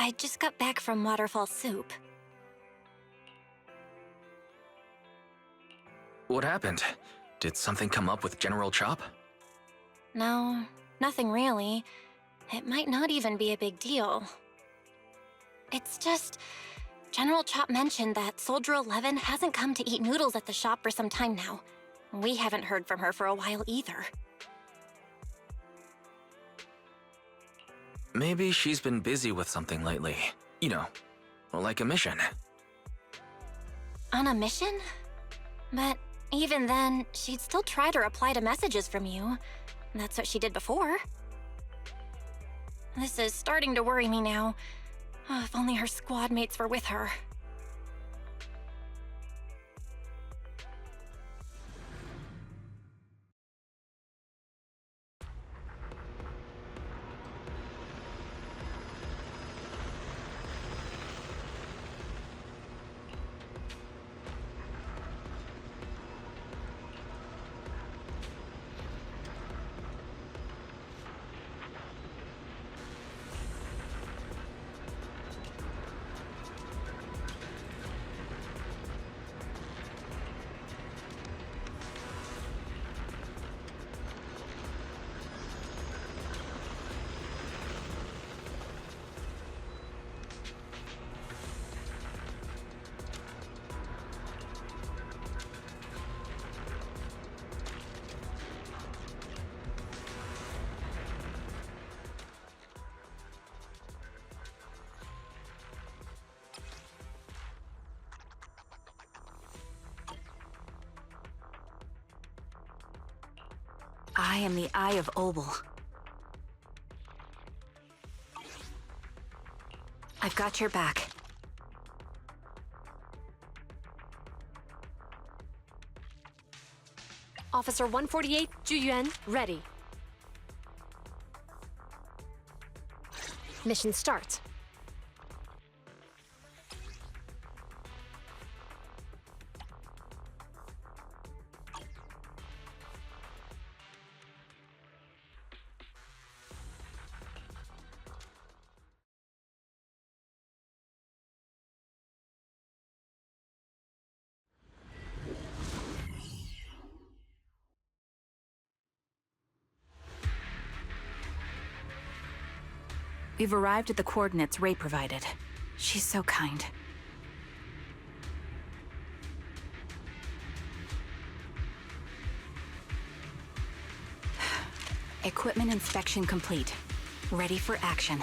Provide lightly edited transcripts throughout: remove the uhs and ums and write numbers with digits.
I just got back from Waterfall Soup. What happened? Did something come up with General Chop? No, nothing really. It might not even be a big deal. It's just... General Chop mentioned that Soldier 11 hasn't come to eat noodles at the shop for some time now. We haven't heard from her for a while either. Maybe she's been busy with something lately. You know, like a mission. On a mission? But even then, she'd still try to reply to messages from you. That's what she did before. This is starting to worry me now. Oh, if only her squad mates were with her. I am the Eye of Obel. I've got your back. Officer 148, Zhu Yuan, ready. Mission starts. We've arrived at the coordinates Ray provided. She's so kind. Equipment inspection complete. Ready for action.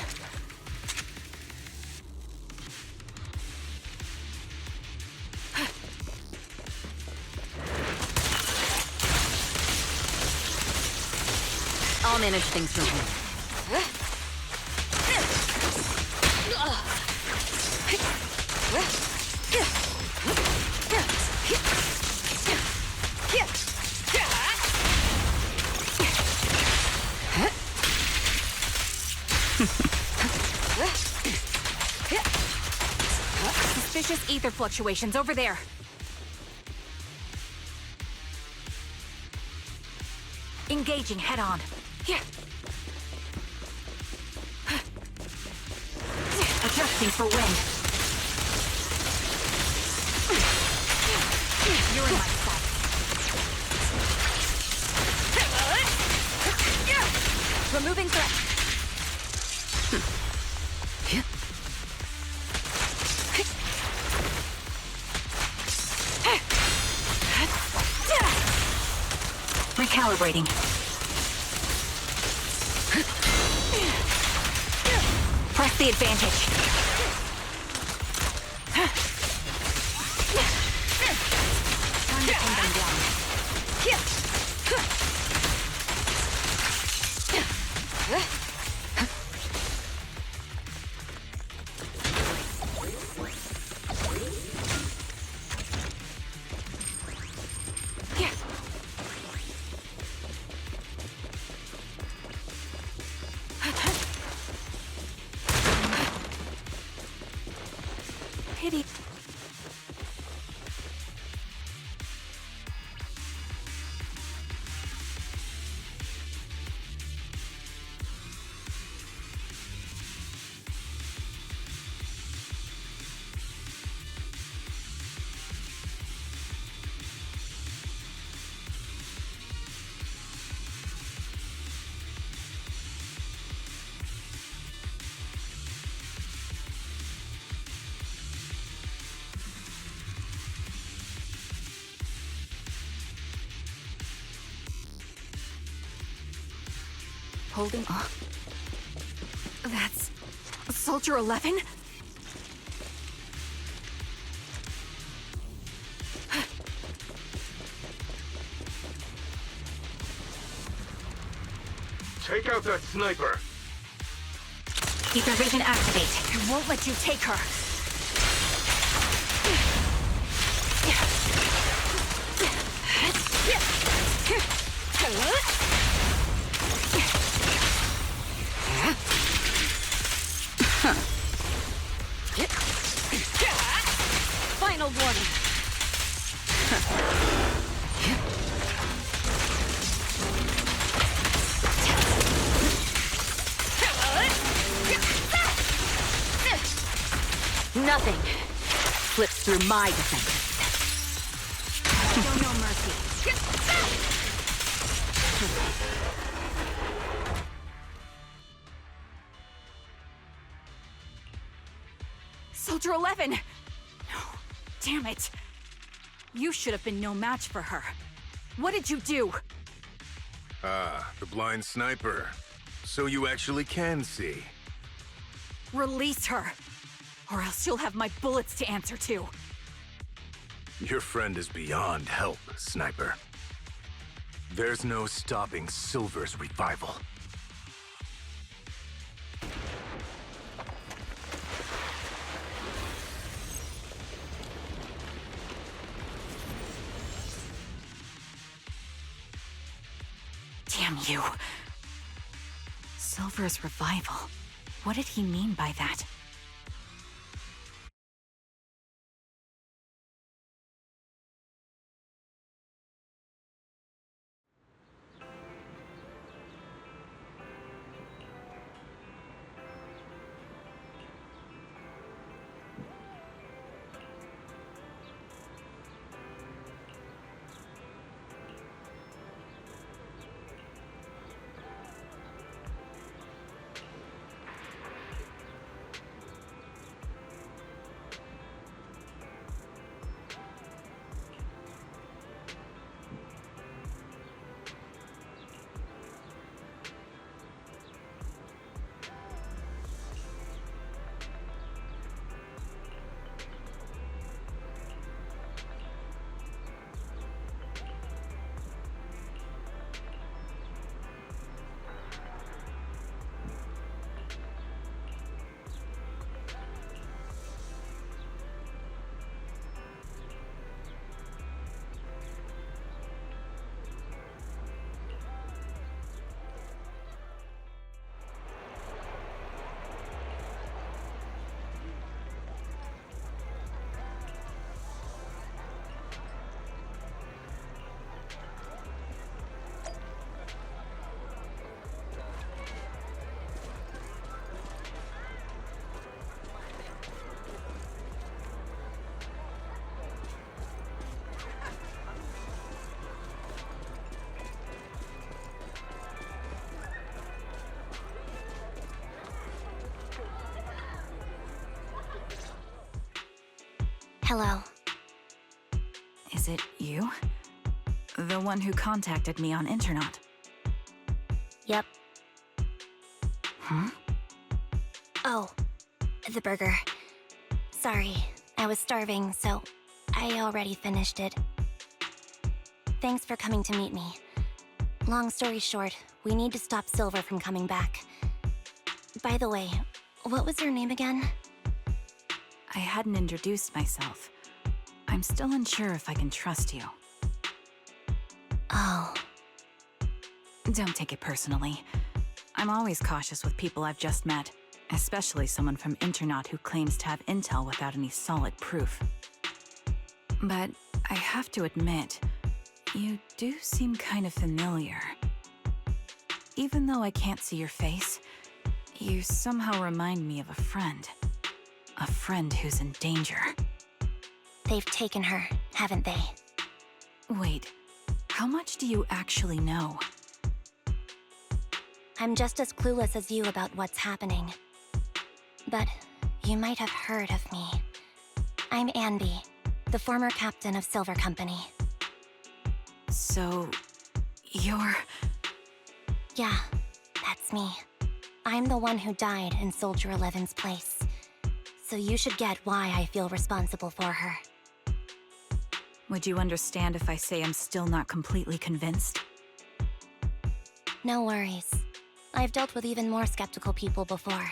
I'll manage things from here. Suspicious ether fluctuations over there. Engaging head on. Adjusting for wind. You're in my sight. Removing threat. Recalibrating. Press the advantage. Time to pin them down. Pity. holding... That's... Soldier 11? Take out that sniper! Ether vision activate. I won't let you take her. Final warning. Nothing slips through my defenses. Show no mercy. Soldier 11! No, damn it. You should have been no match for her. What did you do? Ah, the blind sniper. So you actually can see. Release her, or else you'll have my bullets to answer to. Your friend is beyond help, Sniper. There's no stopping Silver's revival. Damn you. Silver's revival. What did he mean by that? Hello. Is it you? The one who contacted me on Internet? Yep. Huh? Oh, the burger. Sorry, I was starving, so I already finished it. Thanks for coming to meet me. Long story short, we need to stop Silver from coming back. By the way, what was your name again? I hadn't introduced myself. I'm still unsure if I can trust you. Oh. Don't take it personally. I'm always cautious with people I've just met, especially someone from Internet who claims to have intel without any solid proof. But I have to admit, you do seem kind of familiar. Even though I can't see your face, you somehow remind me of a friend. A friend who's in danger. They've taken her, haven't they? Wait, how much do you actually know? I'm just as clueless as you about what's happening. But you might have heard of me. I'm Anby, the former captain of Silver Company. So, you're... Yeah, that's That's me. I'm the one who died in Soldier 11's place. So you should get why I feel responsible for her. Would you understand if I say I'm still not completely convinced? No worries. I've dealt with even more skeptical people before.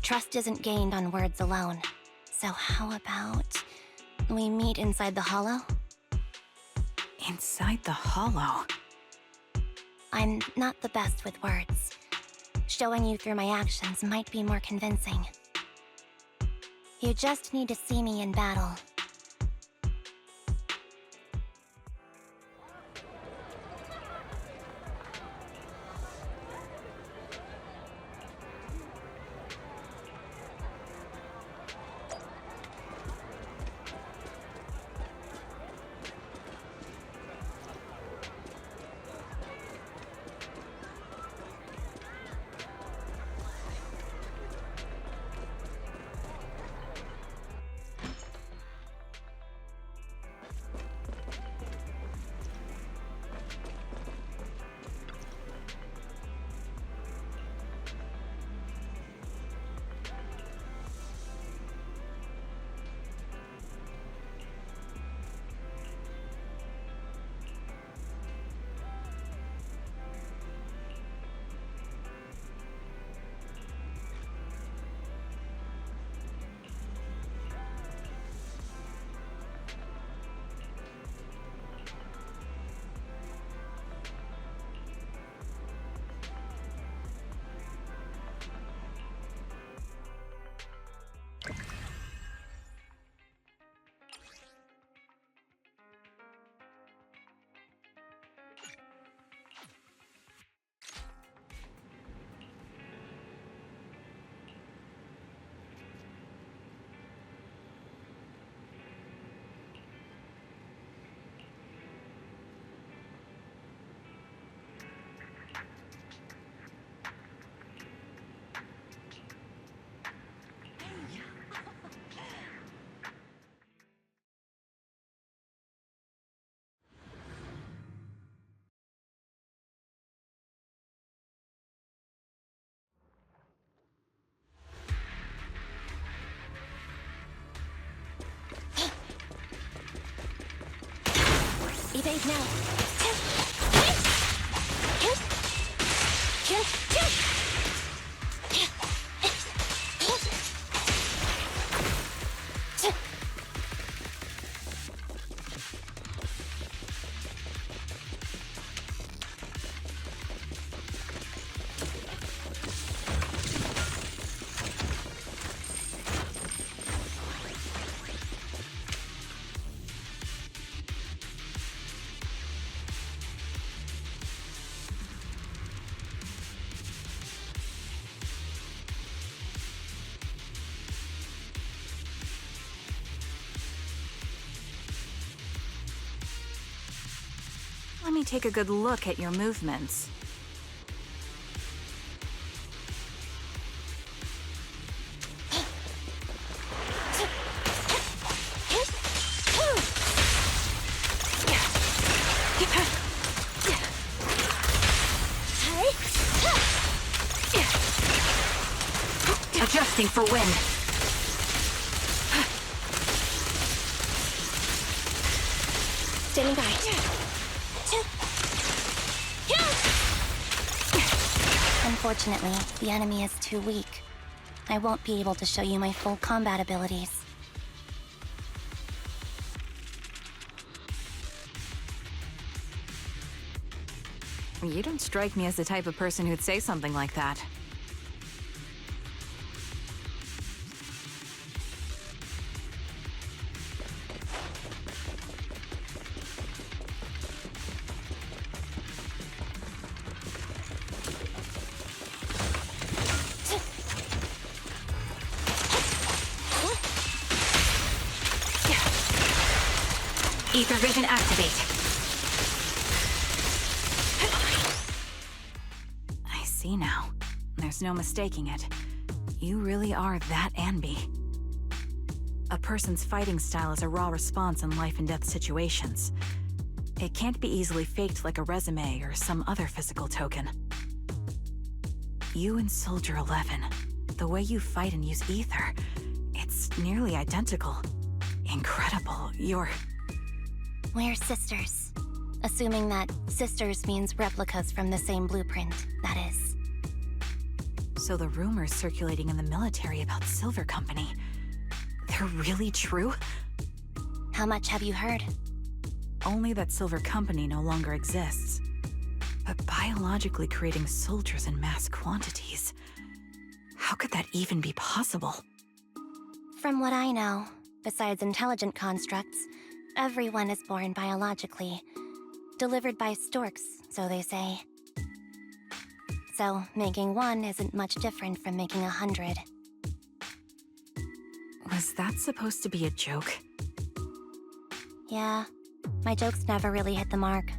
Trust isn't gained on words alone. So how about we meet inside the Hollow? Inside the Hollow? I'm not the best with words. Showing you through my actions might be more convincing. You just need to see me in battle. Evade now. Let me take a good look at your movements. Adjusting for wind. Standing by. Unfortunately, the enemy is too weak. I won't be able to show you my full combat abilities. You don't strike me as the type of person who'd say something like that. Ether vision activate. I see now. There's no mistaking it. You really are that Anby. A person's fighting style is a raw response in life and death situations. It can't be easily faked like a resume or some other physical token. You and Soldier 11. The way you fight and use ether, it's nearly identical. Incredible. We're sisters. Assuming that sisters means replicas from the same blueprint, that is. So the rumors circulating in the military about Silver Company, they're really true? How much have you heard? Only that Silver Company no longer exists. But biologically creating soldiers in mass quantities, how could that even be possible? From what I know, besides intelligent constructs, everyone is born biologically. Delivered by storks, so they say. So, making one isn't much different from making 100. Was that supposed to be a joke? Yeah, my jokes never really hit the mark.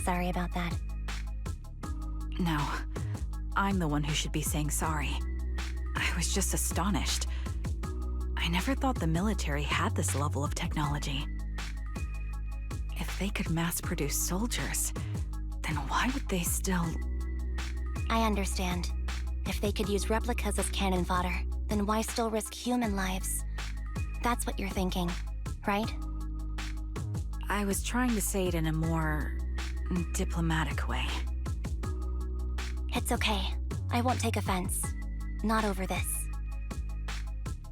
Sorry about that. No, I'm the one who should be saying sorry. I was just astonished. I never thought the military had this level of technology. If they could mass-produce soldiers, then why would they still... I understand. If they could use replicas as cannon fodder, then why still risk human lives? That's what you're thinking, right? I was trying to say it in a more... diplomatic way. It's okay. I won't take offense. Not over this.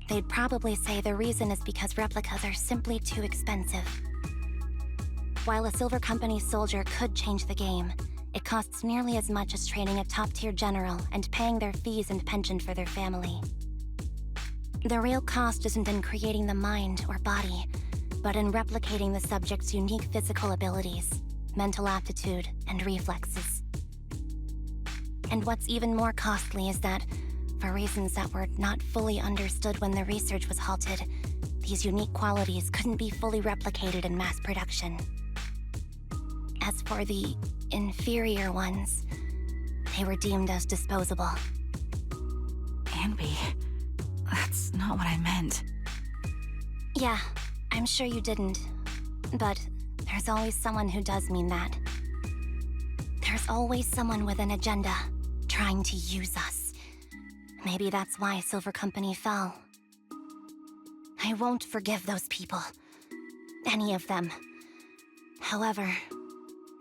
They'd probably say the reason is because replicas are simply too expensive. While a Silver Company soldier could change the game, it costs nearly as much as training a top-tier general and paying their fees and pension for their family. The real cost isn't in creating the mind or body, but in replicating the subject's unique physical abilities, mental aptitude, and reflexes. And what's even more costly is that, for reasons that were not fully understood when the research was halted, these unique qualities couldn't be fully replicated in mass production. As for the inferior ones, they were deemed as disposable. Anby, that's not what I meant. Yeah, I'm sure you didn't. But there's always someone who does mean that. There's always someone with an agenda, trying to use us. Maybe that's why Silver Company fell. I won't forgive those people. Any of them. However,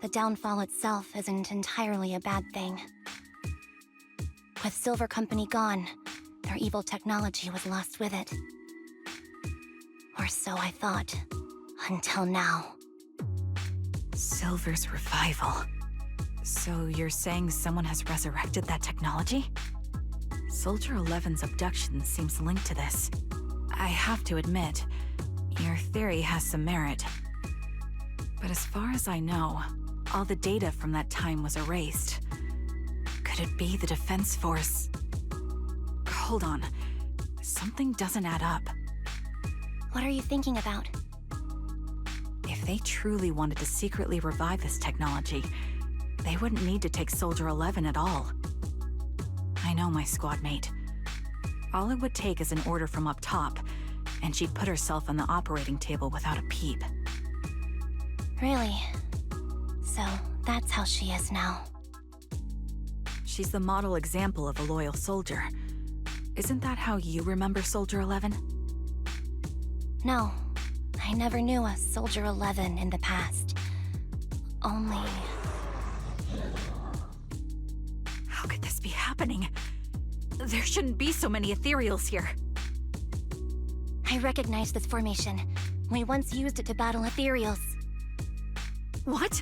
the downfall itself isn't entirely a bad thing. With Silver Company gone, their evil technology was lost with it. Or so I thought, until now. Silver's revival. So you're saying someone has resurrected that technology? Soldier 11's abduction seems linked to this. I have to admit, your theory has some merit. But as far as I know, all the data from that time was erased. Could it be the Defense Force? Hold on. Something doesn't add up. What are you thinking about? If they truly wanted to secretly revive this technology, they wouldn't need to take Soldier 11 at all. I know my squad mate. All it would take is an order from up top, and she'd put herself on the operating table without a peep. Really? So, that's how she is now. She's the model example of a loyal soldier. Isn't that how you remember Soldier 11? No, I never knew a Soldier 11 in the past. Only... How could this be happening? There shouldn't be so many ethereals here. I recognize this formation. We once used it to battle ethereals. What?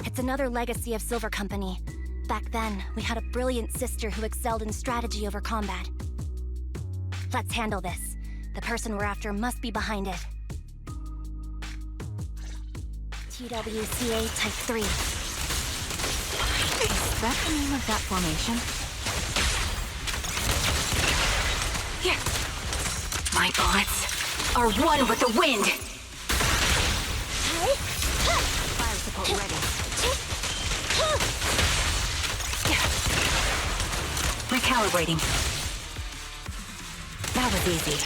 It's another legacy of Silver Company. Back then, we had a brilliant sister who excelled in strategy over combat. Let's handle this. The person we're after must be behind it. TWCA Type 3. Is that the name of that formation? Here. My bullets are one with the wind. Fire support ready. Recalibrating. That was easy.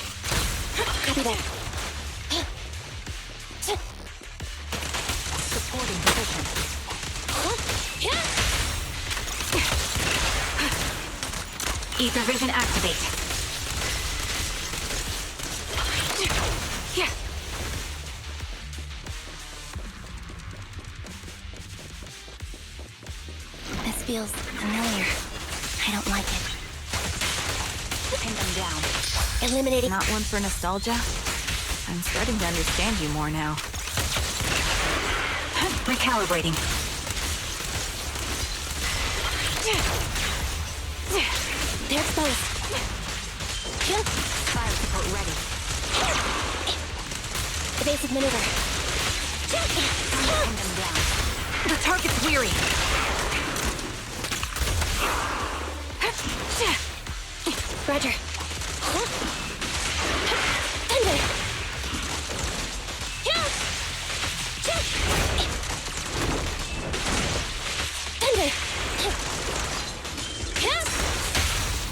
Copy that. Supporting position. Ether vision activate. Yeah. This feels familiar. I don't like it. Pin them down. Eliminating. Not one for nostalgia? I'm starting to understand you more now. Recalibrating. They're exposed. Fire support ready. Evasive maneuver. Pin them down. The target's weary. Roger. Thunder. Thunder.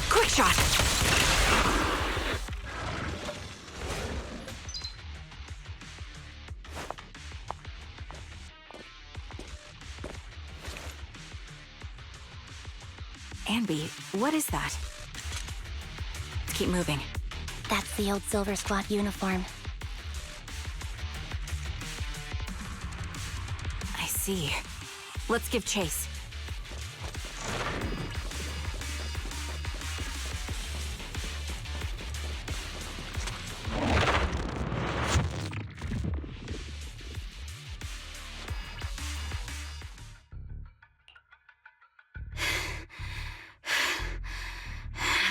Quick shot! Anby, what is that? Let's keep moving. That's the old Silver Squad uniform. I see. Let's give chase.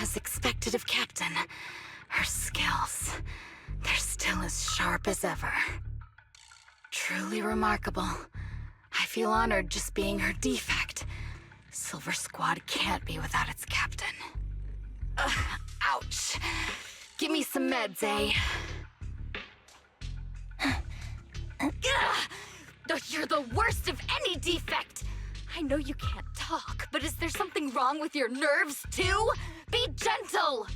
As expected of Captain, her skills, they're still as sharp as ever. Truly remarkable. I feel honored just being her defect. Silver Squad can't be without its captain. Ouch. Give me some meds, eh? You're the worst of any defect! I know you can't talk, but is there something wrong with your nerves, too? Be gentle!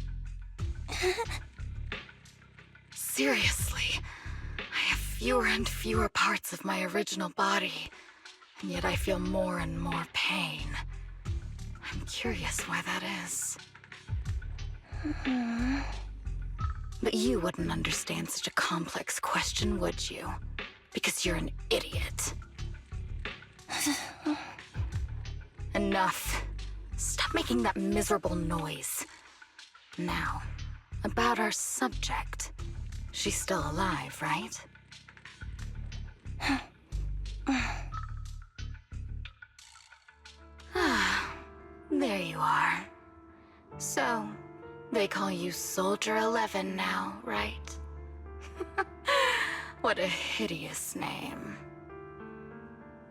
Seriously, I have fewer and fewer parts of my original body, and yet I feel more and more pain. I'm curious why that is. But you wouldn't understand such a complex question, would you? Because you're an idiot. Enough. Stop making that miserable noise. Now, about our subject. She's still alive, right? There you are. So, they call you Soldier 11 now, right? What a hideous name.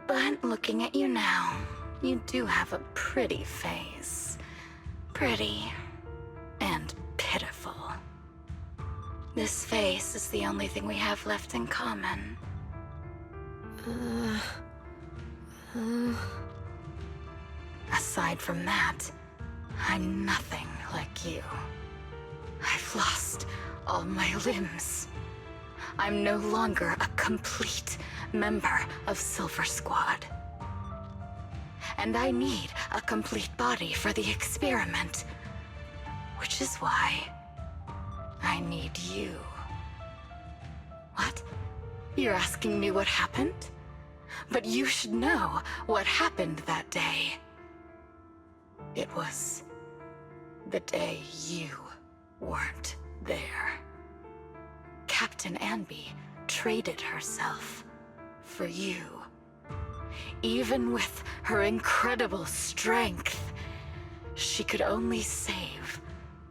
But looking at you now, you do have a pretty face. Pretty and pitiful. This face is the only thing we have left in common. Aside from that, I'm nothing like you. I've lost all my limbs. I'm no longer a complete member of Silver Squad. And I need a complete body for the experiment. Which is why I need you. What? You're asking me what happened? But you should know what happened that day. It was the day you weren't there. Captain Anby traded herself for you. Even with her incredible strength, she could only save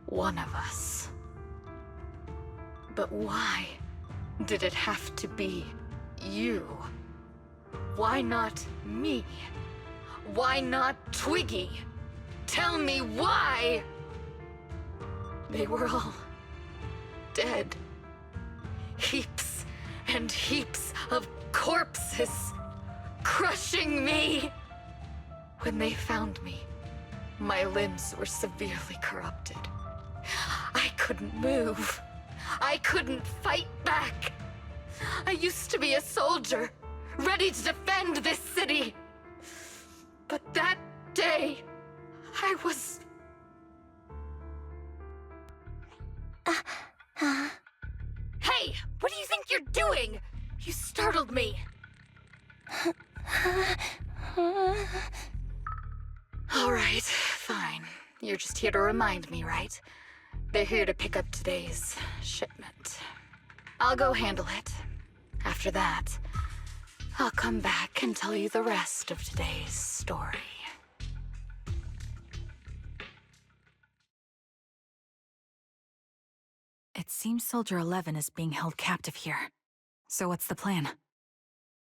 one of us. But why did it have to be you? Why not me? Why not Twiggy? Tell me why! They were all dead. Heaps and heaps of corpses crushing me. When they found me, my limbs were severely corrupted. I couldn't move. I couldn't fight back. I used to be a soldier, ready to defend this city. But that day, I was All right, fine. You're just here to remind me, right? They're here to pick up today's shipment. I'll go handle it. After that, I'll come back and tell you the rest of today's story. It seems Soldier 11 is being held captive here. So what's the plan?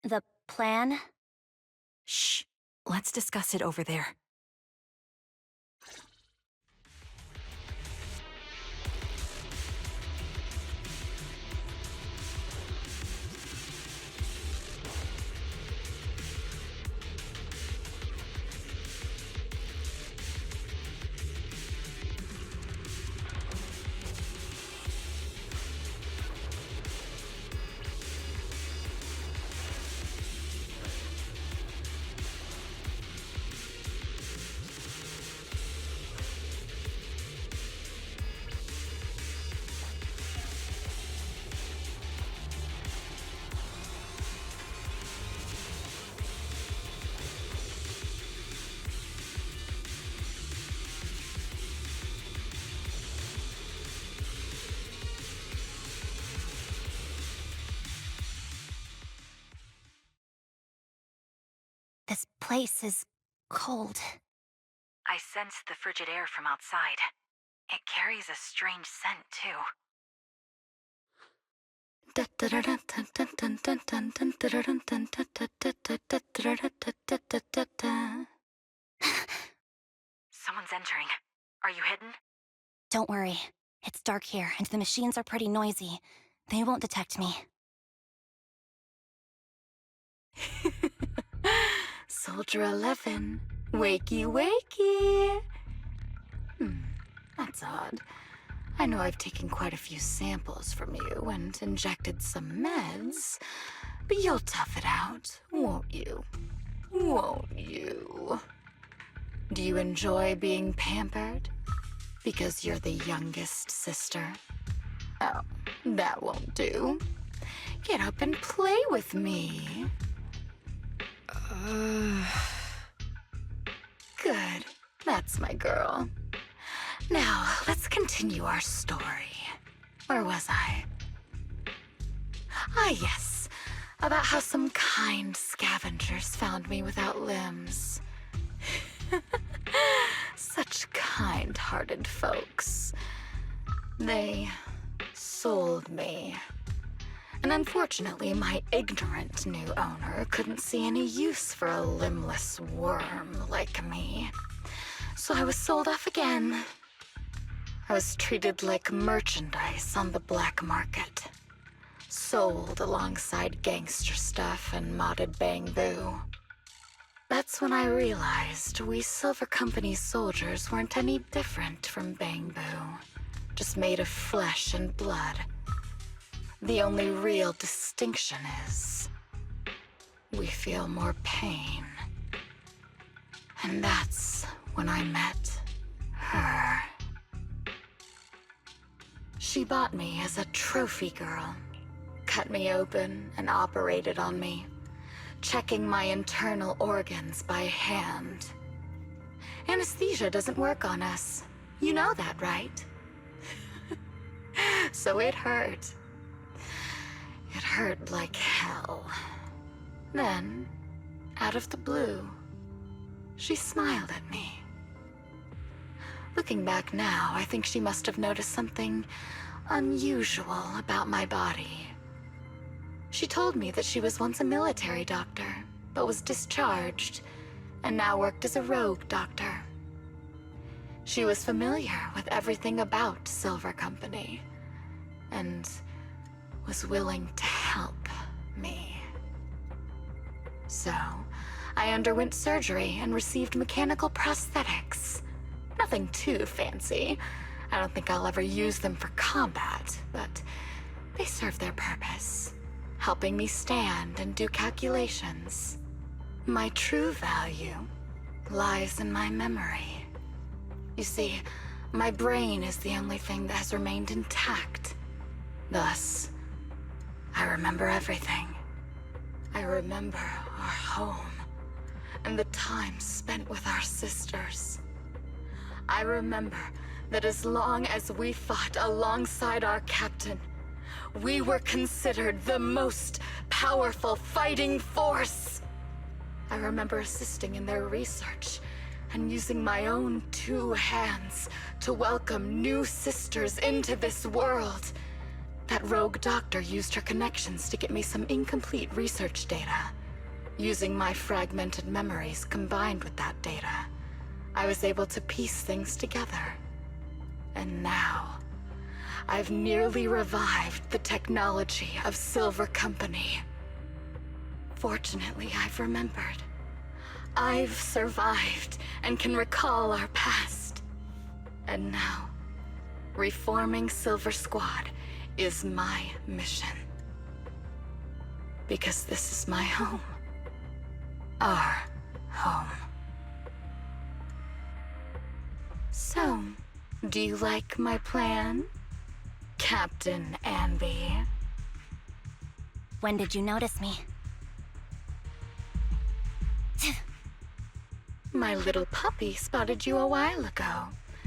The plan? Shh. Let's discuss it over there. This place is cold. I sensed the frigid air from outside. It carries a strange scent, too. Someone's entering. Are you hidden? Don't worry. It's dark here, and the machines are pretty noisy. They won't detect me. Soldier 11, wakey wakey. That's odd. I know I've taken quite a few samples from you and injected some meds, but you'll tough it out, won't you? Won't you? Do you enjoy being pampered? Because you're the youngest sister? Oh, that won't do. Get up and play with me. Good. That's my girl. Now, let's continue our story. Where was I? Ah, yes. About how some kind scavengers found me without limbs. Such kind-hearted folks. They sold me. And unfortunately, my ignorant new owner couldn't see any use for a limbless worm like me. So I was sold off again. I was treated like merchandise on the black market. Sold alongside gangster stuff and modded bamboo. That's when I realized we Silver Company soldiers weren't any different from bamboo. Just made of flesh and blood. The only real distinction is we feel more pain. And that's when I met her. She bought me as a trophy girl, cut me open and operated on me, checking my internal organs by hand. Anesthesia doesn't work on us. You know that, right? So it hurt. It hurt like hell. Then, out of the blue, she smiled at me. Looking back now, I think she must have noticed something unusual about my body. She told me that she was once a military doctor, but was discharged, and now worked as a rogue doctor. She was familiar with everything about Silver Company, and was willing to help me. So, I underwent surgery and received mechanical prosthetics. Nothing too fancy. I don't think I'll ever use them for combat, but they serve their purpose, helping me stand and do calculations. My true value lies in my memory. You see, my brain is the only thing that has remained intact. Thus, I remember everything. I remember our home, and the time spent with our sisters. I remember that as long as we fought alongside our captain, we were considered the most powerful fighting force. I remember assisting in their research and using my own 2 hands to welcome new sisters into this world. That rogue doctor used her connections to get me some incomplete research data. Using my fragmented memories combined with that data, I was able to piece things together. And now, I've nearly revived the technology of Silver Company. Fortunately, I've remembered. I've survived and can recall our past. And now, reforming Silver Squad is my mission. Because this is my home. Our home. So, do you like my plan, Captain Anby? When did you notice me? My little puppy spotted you a while ago,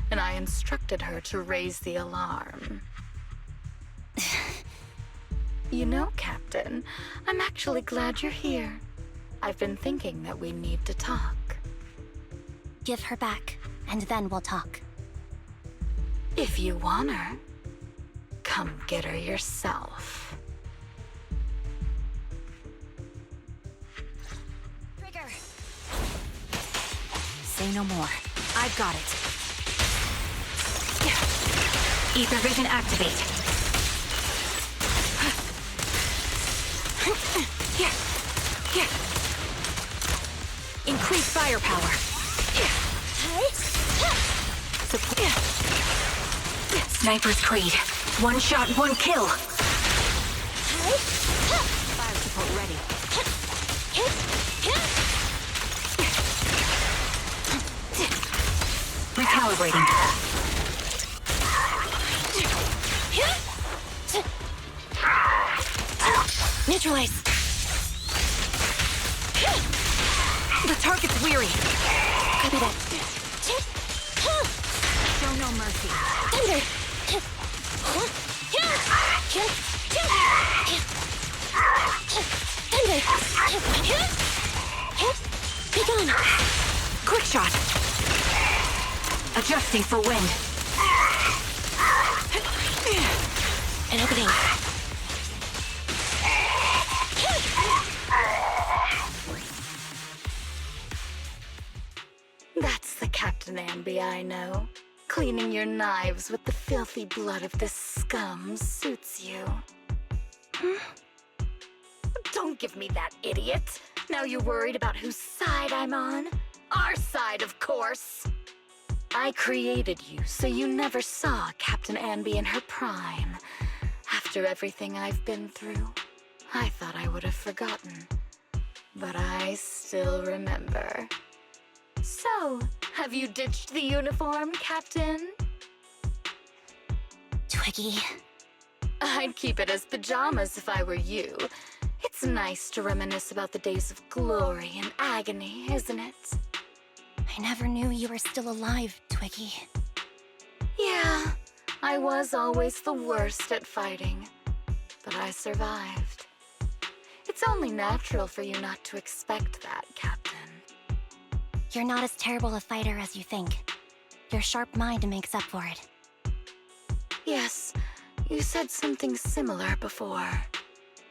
and I instructed her to raise the alarm. You know, Captain, I'm actually glad you're here. I've been thinking that we need to talk. Give her back, and then we'll talk. If you want her, come get her yourself. Trigger! Say no more. I've got it. Ether vision activate. Increase firepower. Sniper's Creed. 1 shot, 1 kill. Fire support ready. Recalibrating. Neutralize! The target's weary. Copy that. Show no mercy. Thunder! Thunder! Be gone! Quick shot. Adjusting for wind. An opening. That's the Captain Anby I know. Cleaning your knives with the filthy blood of this scum suits you. Don't give me that, idiot. Now you're worried about whose side I'm on? Our side, of course. I created you so you never saw Captain Anby in her prime. After everything I've been through, I thought I would have forgotten. But I still remember. So, have you ditched the uniform, Captain? Twiggy. I'd keep it as pajamas if I were you. It's nice to reminisce about the days of glory and agony, isn't it? I never knew you were still alive, Twiggy. Yeah, I was always the worst at fighting, but I survived. It's only natural for you not to expect that, Captain. You're not as terrible a fighter as you think. Your sharp mind makes up for it. Yes, you said something similar before.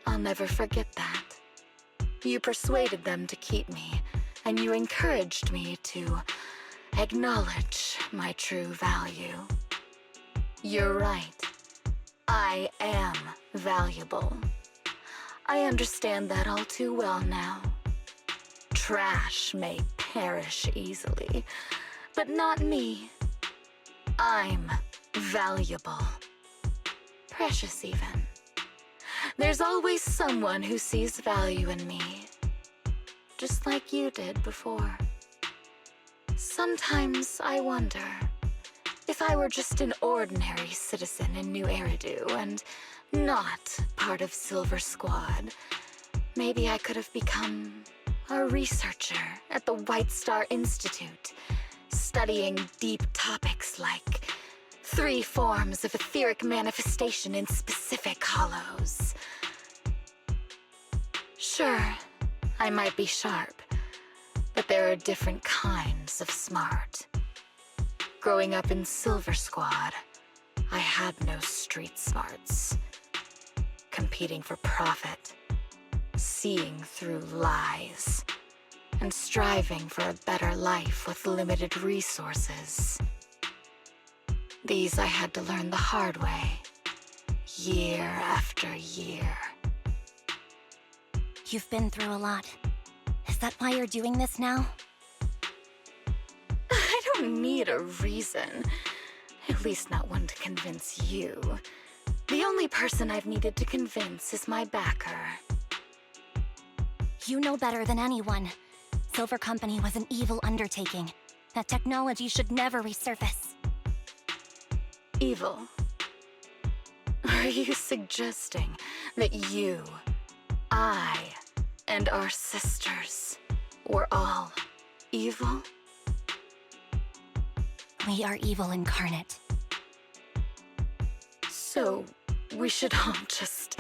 I'll never forget that. You persuaded them to keep me, and you encouraged me to acknowledge my true value. You're right. I am valuable. I understand that all too well now. Trash may perish easily, but not me. I'm valuable. Precious, even. There's always someone who sees value in me, just like you did before. Sometimes I wonder if I were just an ordinary citizen in New Eridu and not part of Silver Squad, maybe I could have become a researcher at the White Star Institute, studying deep topics like 3 forms of etheric manifestation in specific hollows. Sure, I might be sharp, but there are different kinds of smart. Growing up in Silver Squad, I had no street smarts. Competing for profit, seeing through lies, and striving for a better life with limited resources. These I had to learn the hard way, year after year. You've been through a lot. Is that why you're doing this now? I don't need a reason. At least not one to convince you. The only person I've needed to convince is my backer. You know better than anyone. Silver Company was an evil undertaking. That technology should never resurface. Evil? Are you suggesting that you, I, and our sisters were all evil? We are evil incarnate. So, we should all just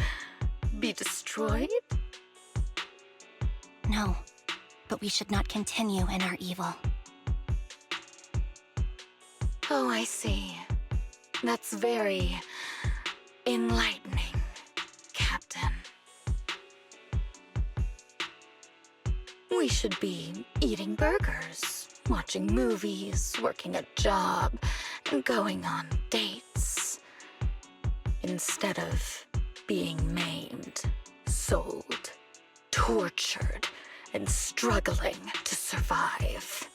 be destroyed? No, but we should not continue in our evil. Oh, I see. That's very enlightening, Captain. We should be eating burgers, watching movies, working a job, and going on dates. Instead of being maimed, sold, tortured, and struggling to survive.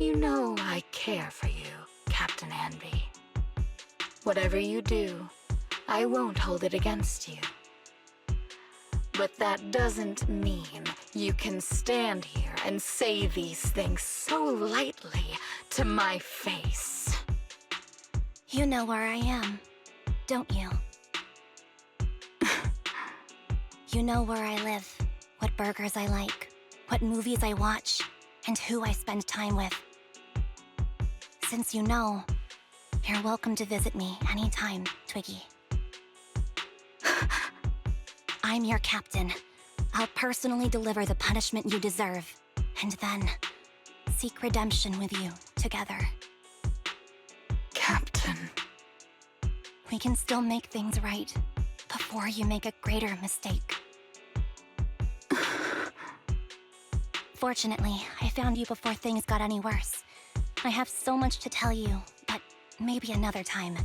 You know I care for you, Captain Anby. Whatever you do, I won't hold it against you. But that doesn't mean you can stand here and say these things so lightly to my face. You know where I am, don't you? You know where I live, what burgers I like, what movies I watch, and who I spend time with. Since you know, you're welcome to visit me anytime, Twiggy. I'm your captain. I'll personally deliver the punishment you deserve, and then seek redemption with you together. Captain. We can still make things right before you make a greater mistake. Fortunately, I found you before things got any worse. I have so much to tell you, but maybe another time.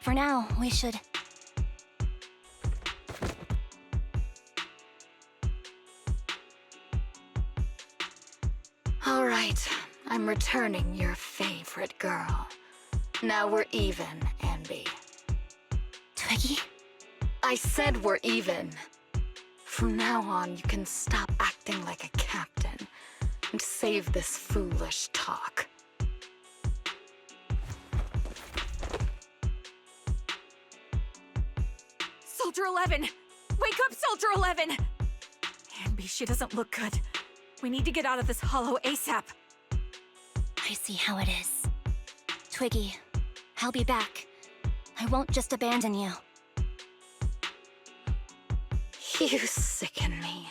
For now, we should... All right, I'm returning your favorite girl. Now we're even, Anby. Twiggy? I said we're even. From now on, you can stop acting like a captain and save this foolish talk. Soldier 11! Wake up, Soldier 11! Anby, she doesn't look good. We need to get out of this hollow ASAP. I see how it is. Twiggy, I'll be back. I won't just abandon you. You sicken me.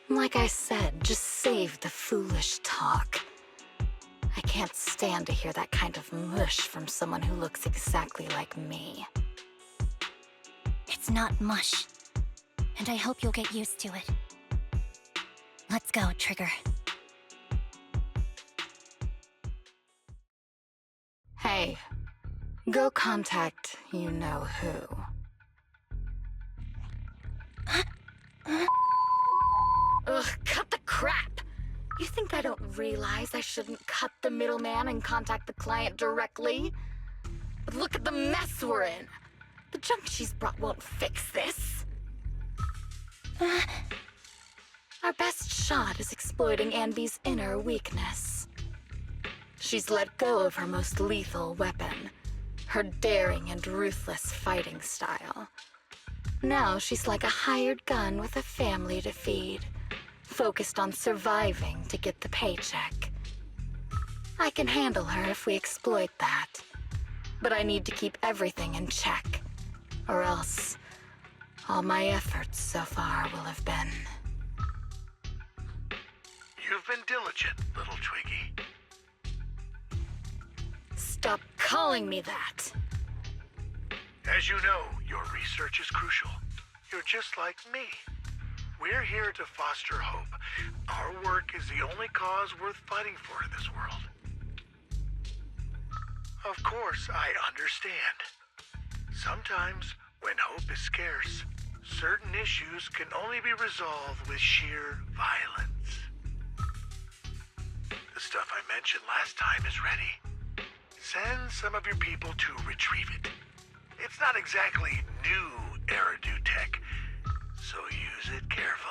Like I said, just save the foolish talk. I can't stand to hear that kind of mush from someone who looks exactly like me. It's not mush. And I hope you'll get used to it. Let's go, Trigger. Hey, go contact you-know-who. Ugh, cut the crap! You think I don't realize I shouldn't cut the middleman and contact the client directly? But look at the mess we're in! The junk she's brought won't fix this. Our best shot is exploiting Anby's inner weakness. She's let go of her most lethal weapon, her daring and ruthless fighting style. Now she's like a hired gun with a family to feed, focused on surviving to get the paycheck. I can handle her if we exploit that. But I need to keep everything in check, or else all my efforts so far will have been... You've been diligent, little Twiggy. Stop calling me that! As you know, your research is crucial. You're just like me. We're here to foster hope. Our work is the only cause worth fighting for in this world. Of course, I understand. Sometimes, when hope is scarce, certain issues can only be resolved with sheer violence. The stuff I mentioned last time is ready. Send some of your people to retrieve it. It's not exactly new Eridu tech, so use it carefully.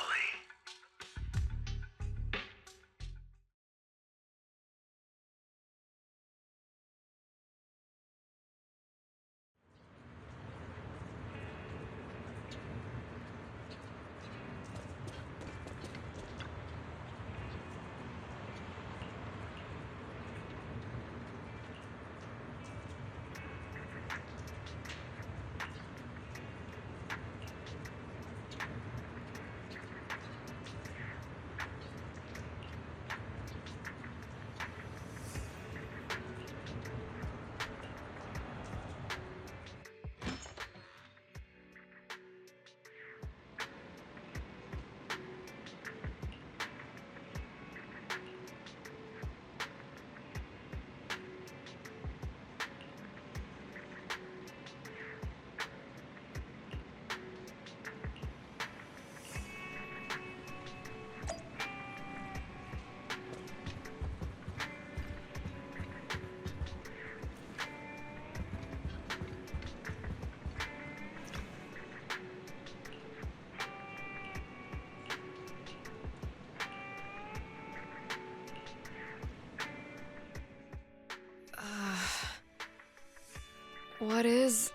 What is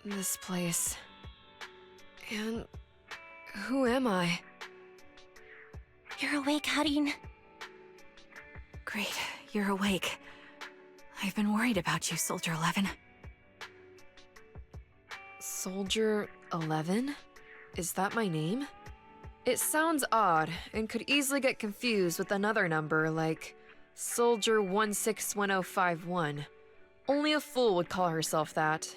this place? And who am I? You're awake, Harin. Great, you're awake. I've been worried about you, Soldier 11. Soldier 11? Is that my name? It sounds odd and could easily get confused with another number like Soldier 161051. Only a fool would call herself that.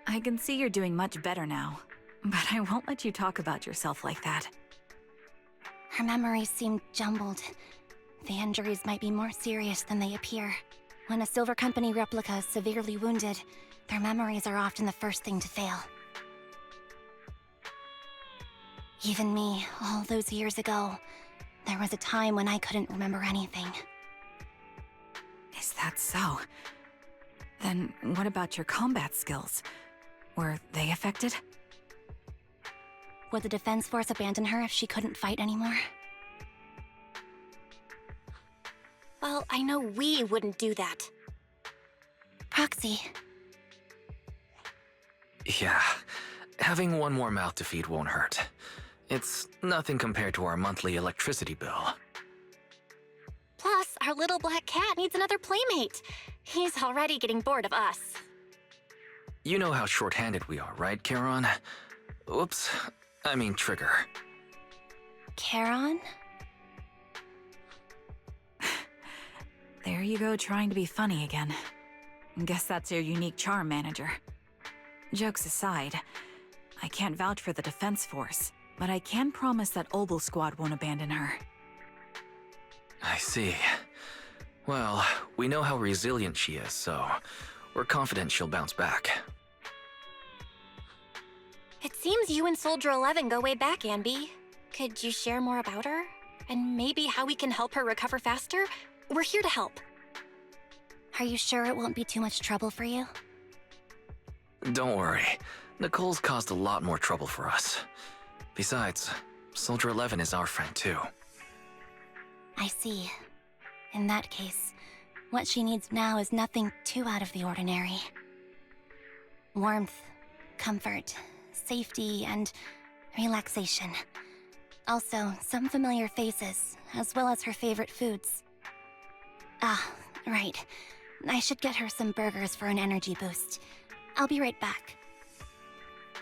I can see you're doing much better now, but I won't let you talk about yourself like that. Her memories seem jumbled. The injuries might be more serious than they appear. When a Silver Company replica is severely wounded, their memories are often the first thing to fail. Even me, all those years ago, there was a time when I couldn't remember anything. Is that so? Then what about your combat skills? Were they affected? Would the Defense Force abandon her if she couldn't fight anymore? Well, I know we wouldn't do that. Proxy. Yeah, having one more mouth to feed won't hurt. It's nothing compared to our monthly electricity bill. Plus, our little black cat needs another playmate. He's already getting bored of us. You know how short-handed we are, right, Charon? Oops, I mean Trigger. Charon? There you go, trying to be funny again. Guess that's your unique charm, Manager. Jokes aside, I can't vouch for the Defense Force, but I can promise that Obel Squad won't abandon her. I see. Well, we know how resilient she is, so we're confident she'll bounce back. It seems you and Soldier 11 go way back, Anby. Could you share more about her? And maybe how we can help her recover faster? We're here to help. Are you sure it won't be too much trouble for you? Don't worry. Nicole's caused a lot more trouble for us. Besides, Soldier 11 is our friend too. I see. In that case, what she needs now is nothing too out of the ordinary. Warmth, comfort, safety, and relaxation. Also, some familiar faces, as well as her favorite foods. Ah, right. I should get her some burgers for an energy boost. I'll be right back.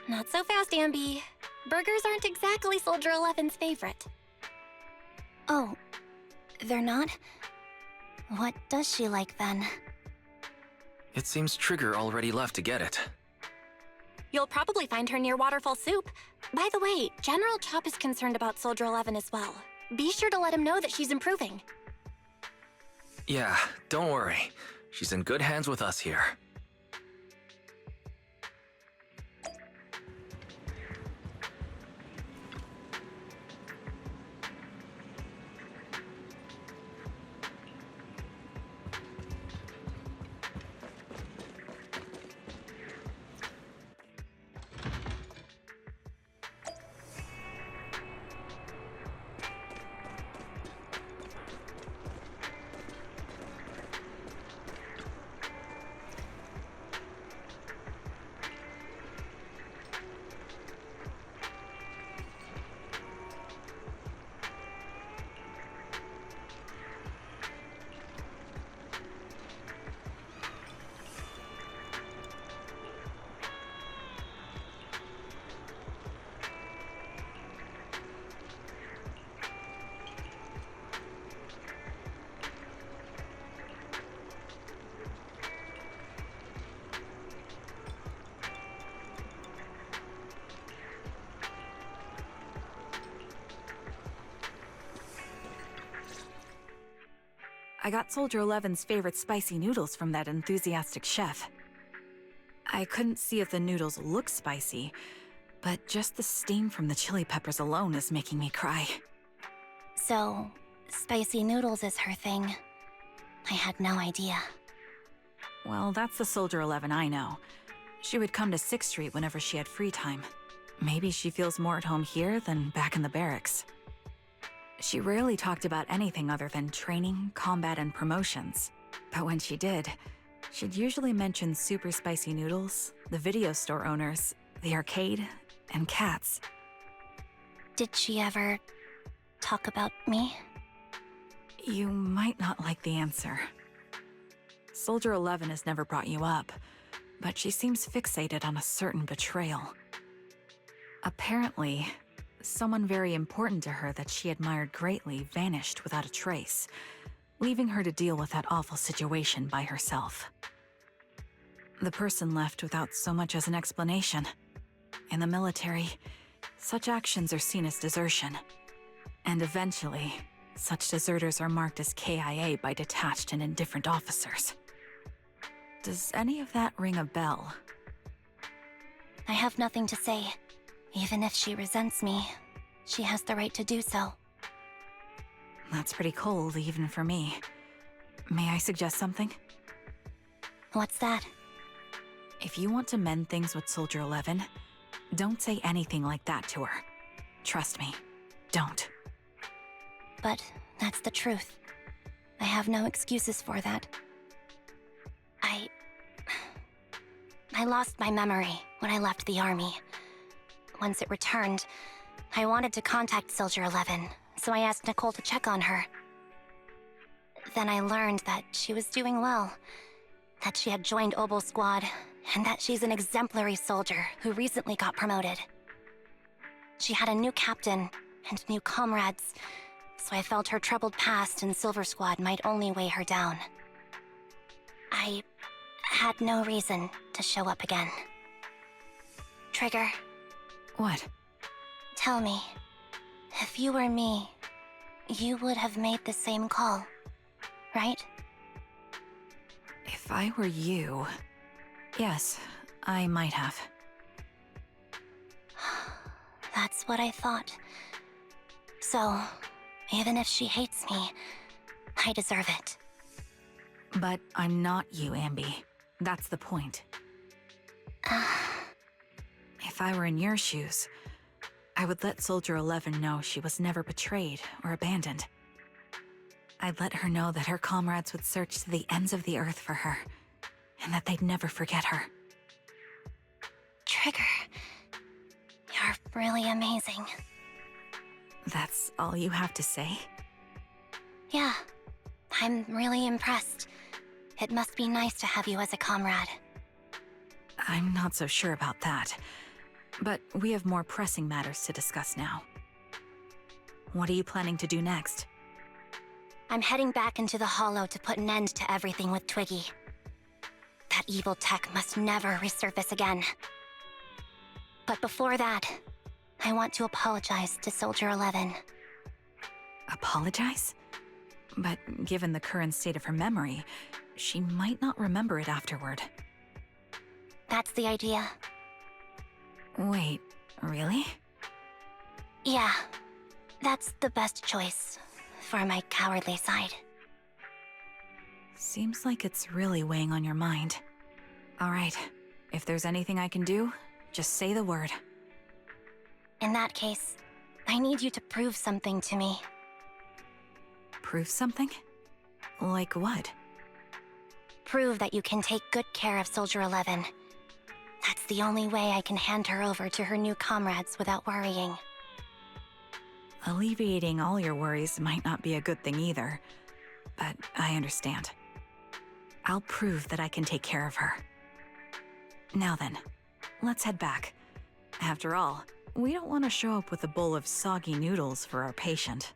Not so fast, Anby. Burgers aren't exactly Soldier 11's favorite. Oh, they're not? What does she like then? It seems Trigger already left to get it. You'll probably find her near Waterfall Soup. By the way, General Chop is concerned about Soldier 11 as well. Be sure to let him know that she's improving. Yeah, don't worry. She's in good hands with us here. I got Soldier 11's favorite spicy noodles from that enthusiastic chef. I couldn't see if the noodles look spicy, but just the steam from the chili peppers alone is making me cry. So, spicy noodles is her thing. I had no idea. Well, that's the Soldier 11 I know. She would come to 6th Street whenever she had free time. Maybe she feels more at home here than back in the barracks. She rarely talked about anything other than training, combat, and promotions. But when she did, she'd usually mention super spicy noodles, the video store owners, the arcade, and cats. Did she ever talk about me? You might not like the answer. Soldier 11 has never brought you up, but she seems fixated on a certain betrayal. Apparently, someone very important to her that she admired greatly vanished without a trace, leaving her to deal with that awful situation by herself. The person left without so much as an explanation. In the military, such actions are seen as desertion. And eventually, such deserters are marked as KIA by detached and indifferent officers. Does any of that ring a bell? I have nothing to say. Even if she resents me, she has the right to do so. That's pretty cold, even for me. May I suggest something? What's that? If you want to mend things with Soldier 11, don't say anything like that to her. Trust me, don't. But that's the truth. I have no excuses for that. I lost my memory when I left the army. Once it returned, I wanted to contact Soldier 11, so I asked Nicole to check on her. Then I learned that she was doing well, that she had joined Oboe Squad, and that she's an exemplary soldier who recently got promoted. She had a new captain and new comrades, so I felt her troubled past in Silver Squad might only weigh her down. I had no reason to show up again. Trigger, What? tell me, if you were me, you would have made the same call, right? If I were you... Yes, I might have. That's what I thought. So, even if she hates me, I deserve it. But I'm not you, Anby. That's the point. If I were in your shoes, I would let Soldier 11 know she was never betrayed or abandoned. I'd let her know that her comrades would search to the ends of the earth for her, and that they'd never forget her. Trigger, you're really amazing. That's all you have to say? Yeah, I'm really impressed. It must be nice to have you as a comrade. I'm not so sure about that. But we have more pressing matters to discuss now. What are you planning to do next? I'm heading back into the Hollow to put an end to everything with Twiggy. That evil tech must never resurface again. But before that, I want to apologize to Soldier 11. Apologize? But given the current state of her memory, she might not remember it afterward. That's the idea. Wait, really? Yeah, that's the best choice for my cowardly side. Seems like it's really weighing on your mind. Alright, if there's anything I can do, just say the word. In that case, I need you to prove something to me. Prove something? Like what? Prove that you can take good care of Soldier 11. That's the only way I can hand her over to her new comrades without worrying. Alleviating all your worries might not be a good thing either, but I understand. I'll prove that I can take care of her. Now then, let's head back. After all, we don't want to show up with a bowl of soggy noodles for our patient.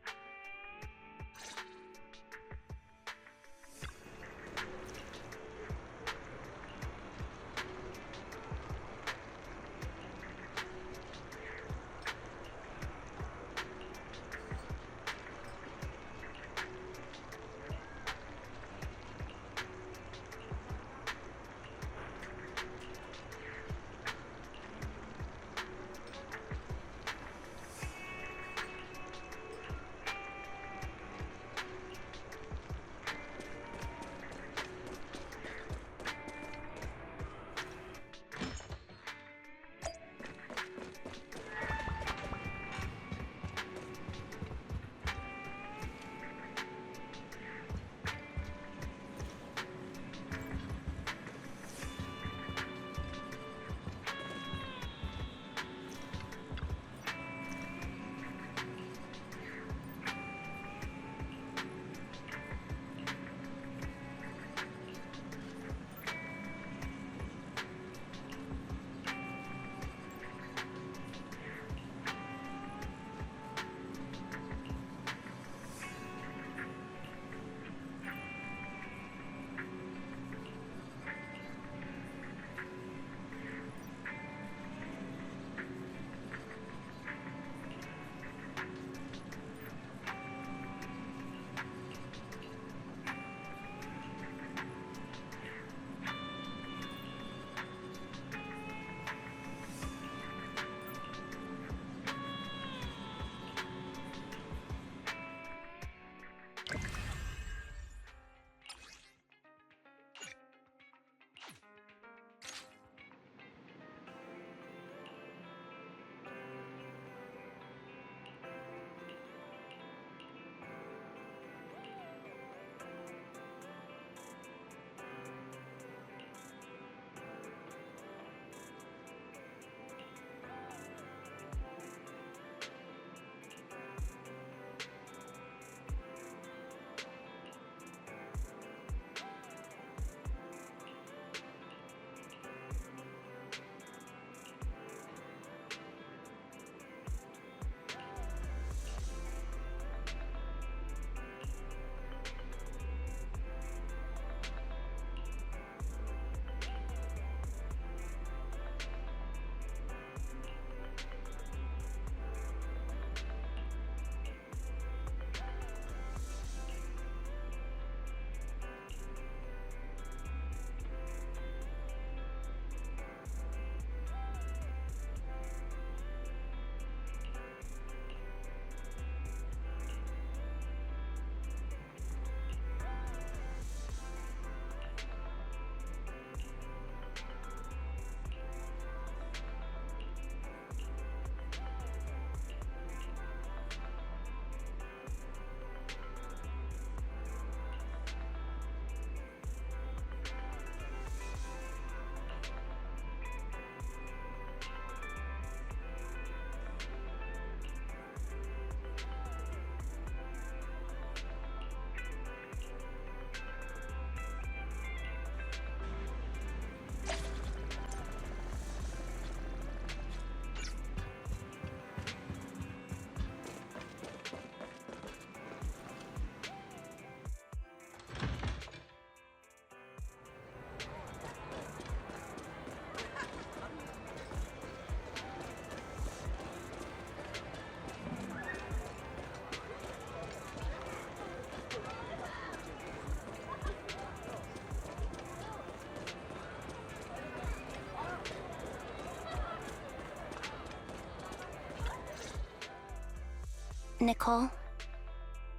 Nicole.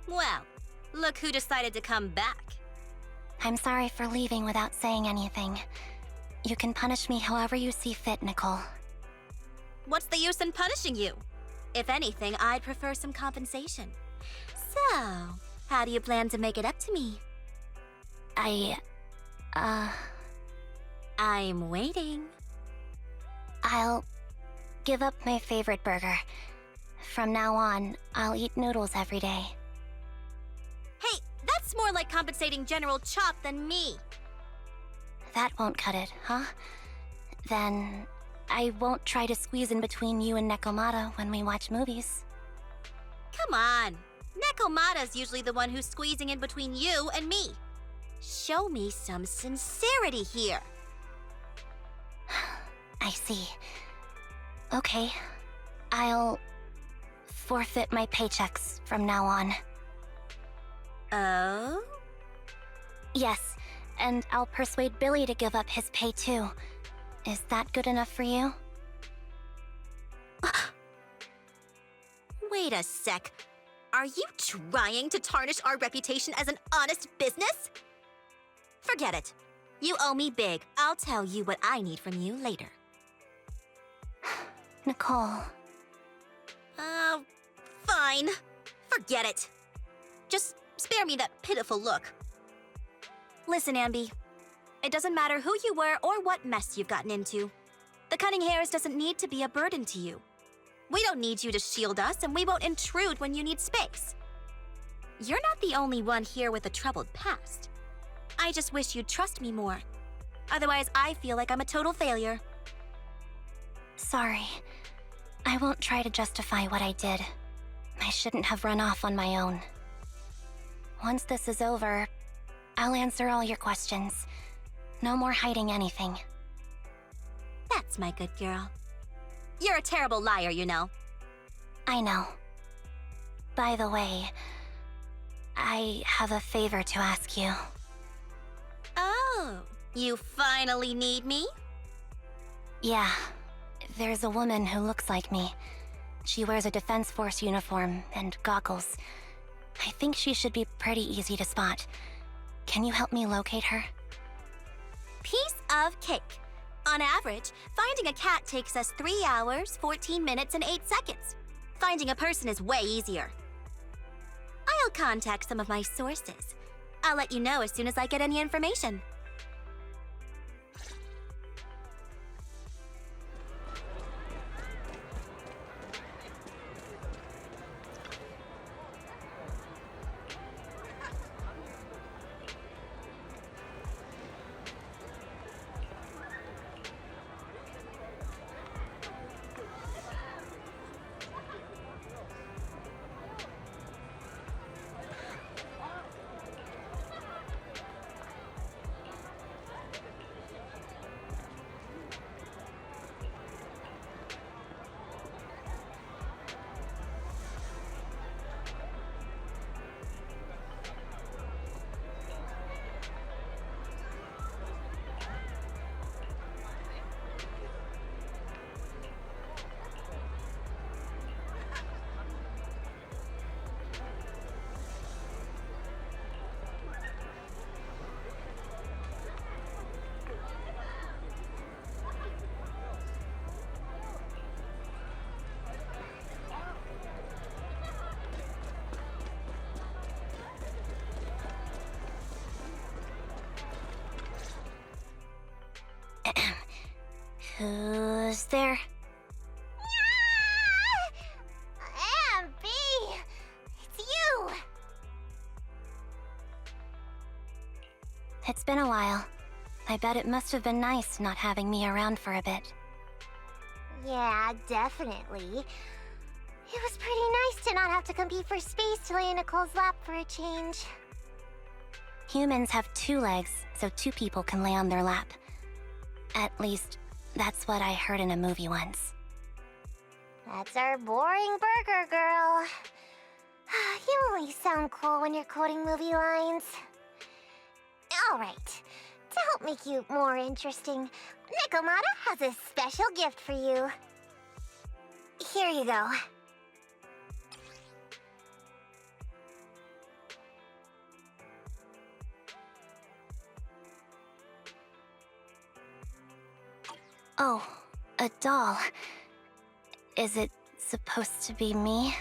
Well, look who decided to come back. I'm sorry for leaving without saying anything. You can punish me however you see fit, Nicole. What's the use in punishing you? If anything, I'd prefer some compensation. So, how do you plan to make it up to me? I'm waiting. I'll give up my favorite burger. From now on, I'll eat noodles every day. Hey, that's more like compensating General Chop than me. That won't cut it, huh? Then I won't try to squeeze in between you and Nekomata when we watch movies. Come on. Nekomata's usually the one who's squeezing in between you and me. Show me some sincerity here. I see. Okay. I'll forfeit my paychecks from now on. Oh? Yes, and I'll persuade Billy to give up his pay too. Is that good enough for you? Wait a sec. Are you trying to tarnish our reputation as an honest business? Forget it. You owe me big. I'll tell you what I need from you later. Nicole. Fine. Forget it. Just spare me that pitiful look. Listen, Anby. It doesn't matter who you were or what mess you've gotten into. The cunning hairs doesn't need to be a burden to you. We don't need you to shield us, and we won't intrude when you need space. You're not the only one here with a troubled past. I just wish you'd trust me more. Otherwise, I feel like I'm a total failure. Sorry. I won't try to justify what I did. I shouldn't have run off on my own. Once this is over, I'll answer all your questions. No more hiding anything. That's my good girl. You're a terrible liar, you know. I know. By the way, I have a favor to ask you. Oh, you finally need me? Yeah. There's a woman who looks like me. She wears a Defense Force uniform and goggles. I think she should be pretty easy to spot. Can you help me locate her? Piece of cake. On average, finding a cat takes us 3 hours, 14 minutes, and 8 seconds. Finding a person is way easier. I'll contact some of my sources. I'll let you know as soon as I get any information. Who's there? Anby! It's you! It's been a while. I bet it must have been nice not having me around for a bit. Yeah, definitely. It was pretty nice to not have to compete for space to lay in Nicole's lap for a change. Humans have 2 legs, so 2 people can lay on their lap. At least, that's what I heard in a movie once. That's our boring burger girl. You only sound cool when you're quoting movie lines. Alright, to help make you more interesting, Nekomata has a special gift for you. Here you go. Oh, a doll. Is it supposed to be me?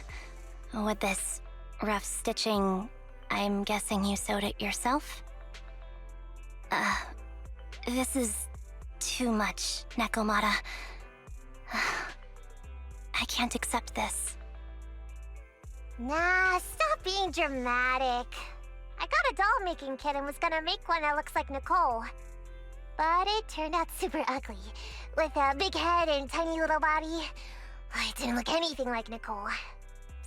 With this rough stitching, I'm guessing you sewed it yourself? This is too much, Nekomata. I can't accept this. Nah, stop being dramatic. I got a doll-making kit and was gonna make one that looks like Nicole. But it turned out super ugly, with a big head and tiny little body. It didn't look anything like Nicole.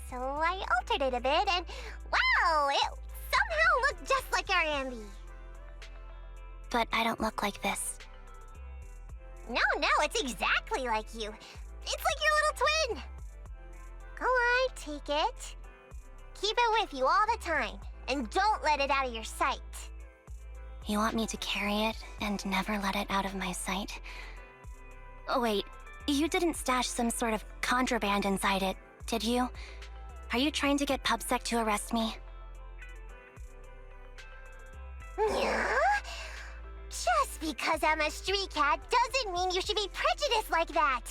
So I altered it a bit, and wow, it somehow looked just like our Anby. But I don't look like this. No, it's exactly like you. It's like your little twin. Go on, take it. Keep it with you all the time, and don't let it out of your sight. You want me to carry it and never let it out of my sight? Oh, wait, you didn't stash some sort of contraband inside it, did you? Are you trying to get PubSec to arrest me? Yeah? Just because I'm a street cat doesn't mean you should be prejudiced like that.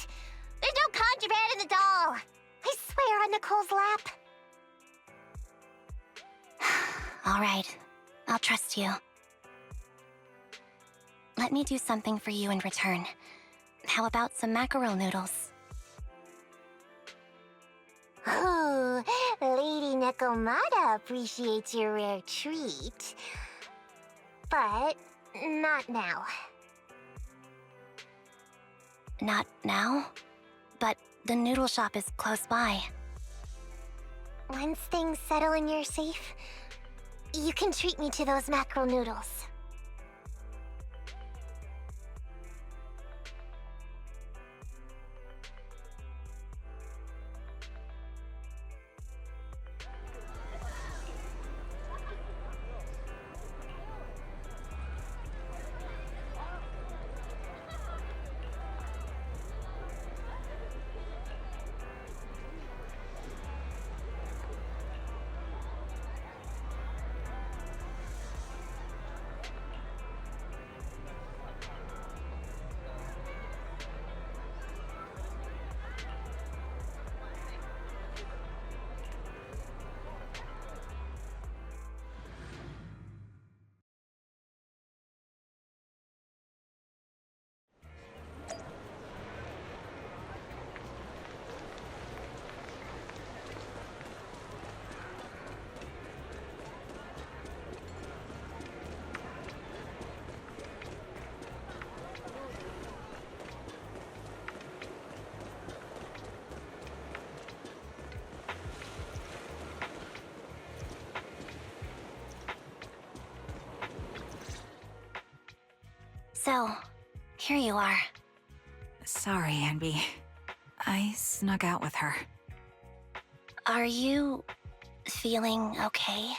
There's no contraband in the doll. I swear on Nicole's lap. All right, I'll trust you. Let me do something for you in return. How about some mackerel noodles? Oh, Lady Nekomata appreciates your rare treat. But not now. Not now? But the noodle shop is close by. Once things settle and you're safe, you can treat me to those mackerel noodles. So, here you are. Sorry, Anby. I snuck out with her. Are you feeling okay?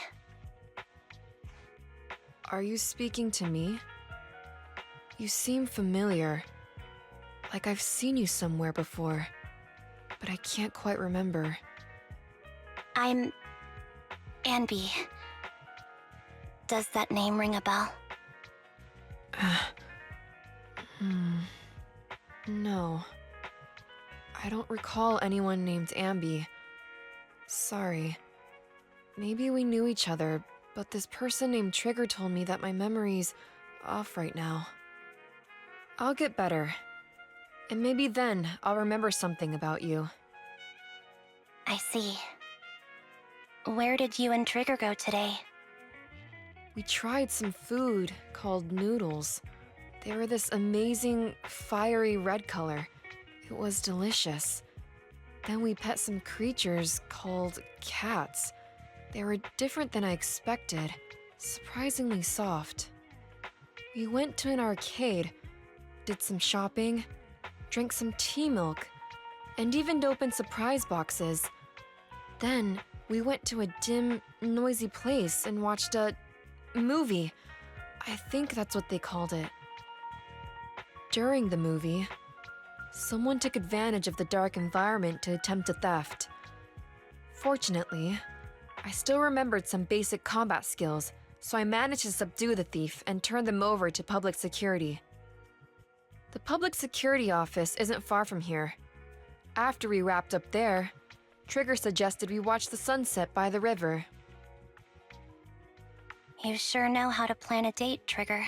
Are you speaking to me? You seem familiar. Like I've seen you somewhere before, but I can't quite remember. I'm Anby. Does that name ring a bell? No. I don't recall anyone named Anby. Sorry. Maybe we knew each other, but this person named Trigger told me that my memory's off right now. I'll get better. And maybe then I'll remember something about you. I see. Where did you and Trigger go today? We tried some food called noodles. They were this amazing, fiery red color. It was delicious. Then we pet some creatures called cats. They were different than I expected, surprisingly soft. We went to an arcade, did some shopping, drank some tea milk, and even opened surprise boxes. Then we went to a dim, noisy place and watched a movie. I think that's what they called it. During the movie, someone took advantage of the dark environment to attempt a theft. Fortunately, I still remembered some basic combat skills, so I managed to subdue the thief and turn them over to public security. The public security office isn't far from here. After we wrapped up there, Trigger suggested we watch the sunset by the river. You sure know how to plan a date, Trigger.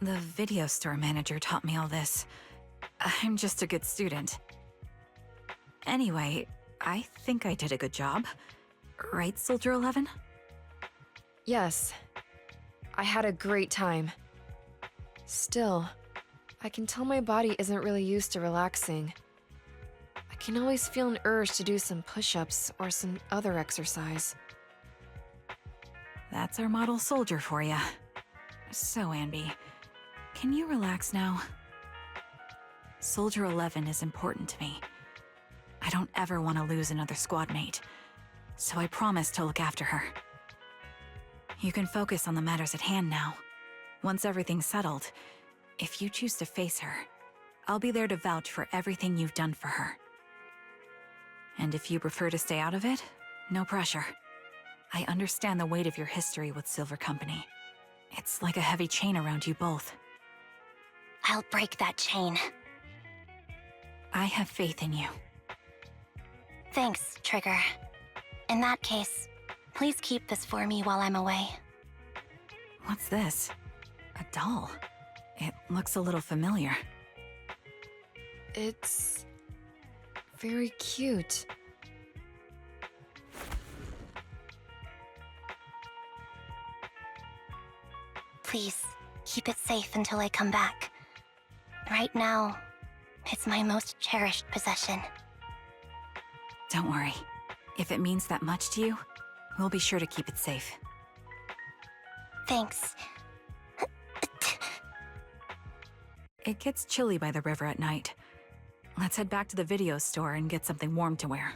The video store manager taught me all this. I'm just a good student. Anyway, I think I did a good job. Right, Soldier 11? Yes. I had a great time. Still, I can tell my body isn't really used to relaxing. I can always feel an urge to do some push-ups or some other exercise. That's our model soldier for ya. So, Anby, can you relax now? Soldier 11 is important to me. I don't ever want to lose another squad mate, so I promise to look after her. You can focus on the matters at hand now. Once everything's settled, if you choose to face her, I'll be there to vouch for everything you've done for her. And if you prefer to stay out of it, no pressure. I understand the weight of your history with Silver Company. It's like a heavy chain around you both. I'll break that chain. I have faith in you. Thanks, Trigger. In that case, please keep this for me while I'm away. What's this? A doll? It looks a little familiar. It's very cute. Please, keep it safe until I come back. Right now, it's my most cherished possession. Don't worry. If it means that much to you, we'll be sure to keep it safe. Thanks. It gets chilly by the river at night. Let's head back to the video store and get something warm to wear.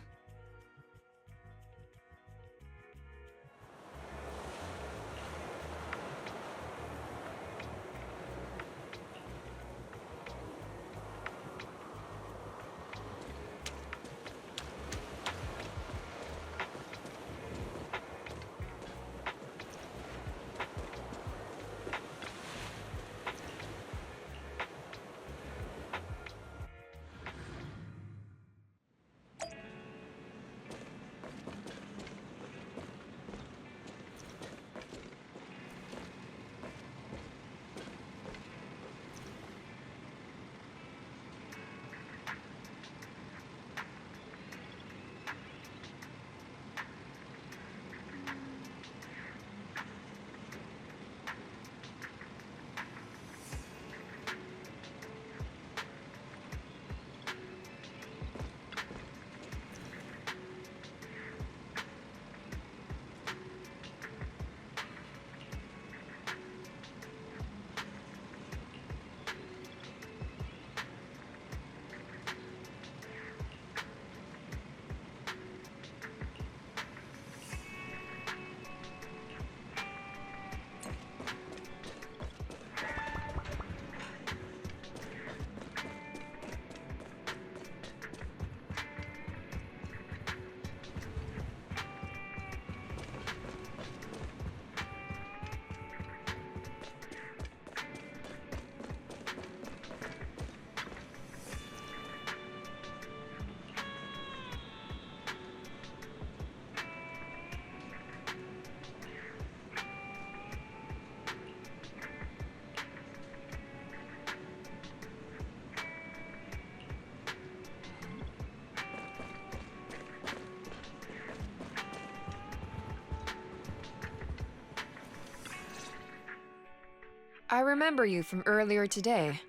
I remember you from earlier today.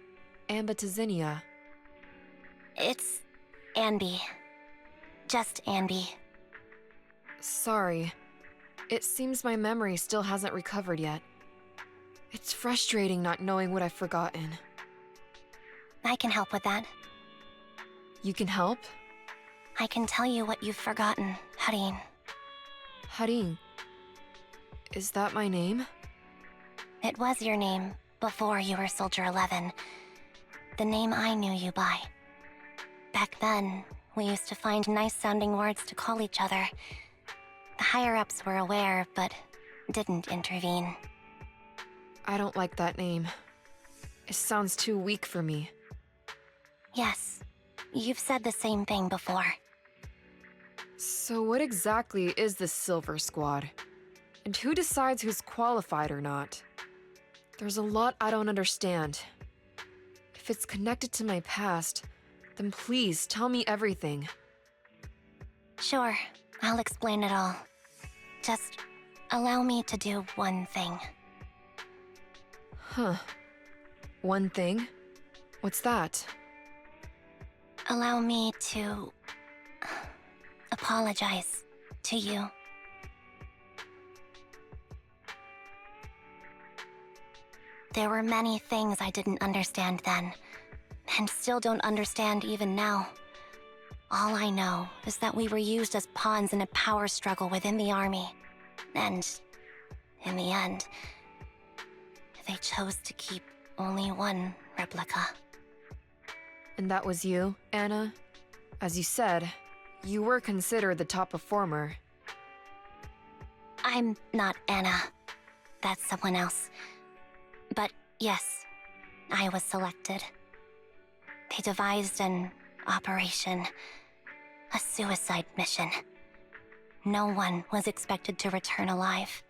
Anby. It's Anby. Just Anby. Sorry. It seems my memory still hasn't recovered yet. It's frustrating not knowing what I've forgotten. I can help with that. You can help? I can tell you what you've forgotten, Harin. Harin. Is that my name? It was your name before you were Soldier 11. The name I knew you by. Back then, we used to find nice-sounding words to call each other. The higher-ups were aware, but didn't intervene. I don't like that name. It sounds too weak for me. Yes, you've said the same thing before. So what exactly is this Silver Squad? And who decides who's qualified or not? There's a lot I don't understand. If it's connected to my past, then please tell me everything. Sure, I'll explain it all. Just allow me to do one thing. Huh. One thing? What's that? Allow me to apologize to you. There were many things I didn't understand then, and still don't understand even now. All I know is that we were used as pawns in a power struggle within the army. And, in the end, they chose to keep only one replica. And that was you, Anna? As you said, you were considered the top performer. I'm not Anna. That's someone else. But yes, I was selected. They devised an operation, a suicide mission. No one was expected to return alive.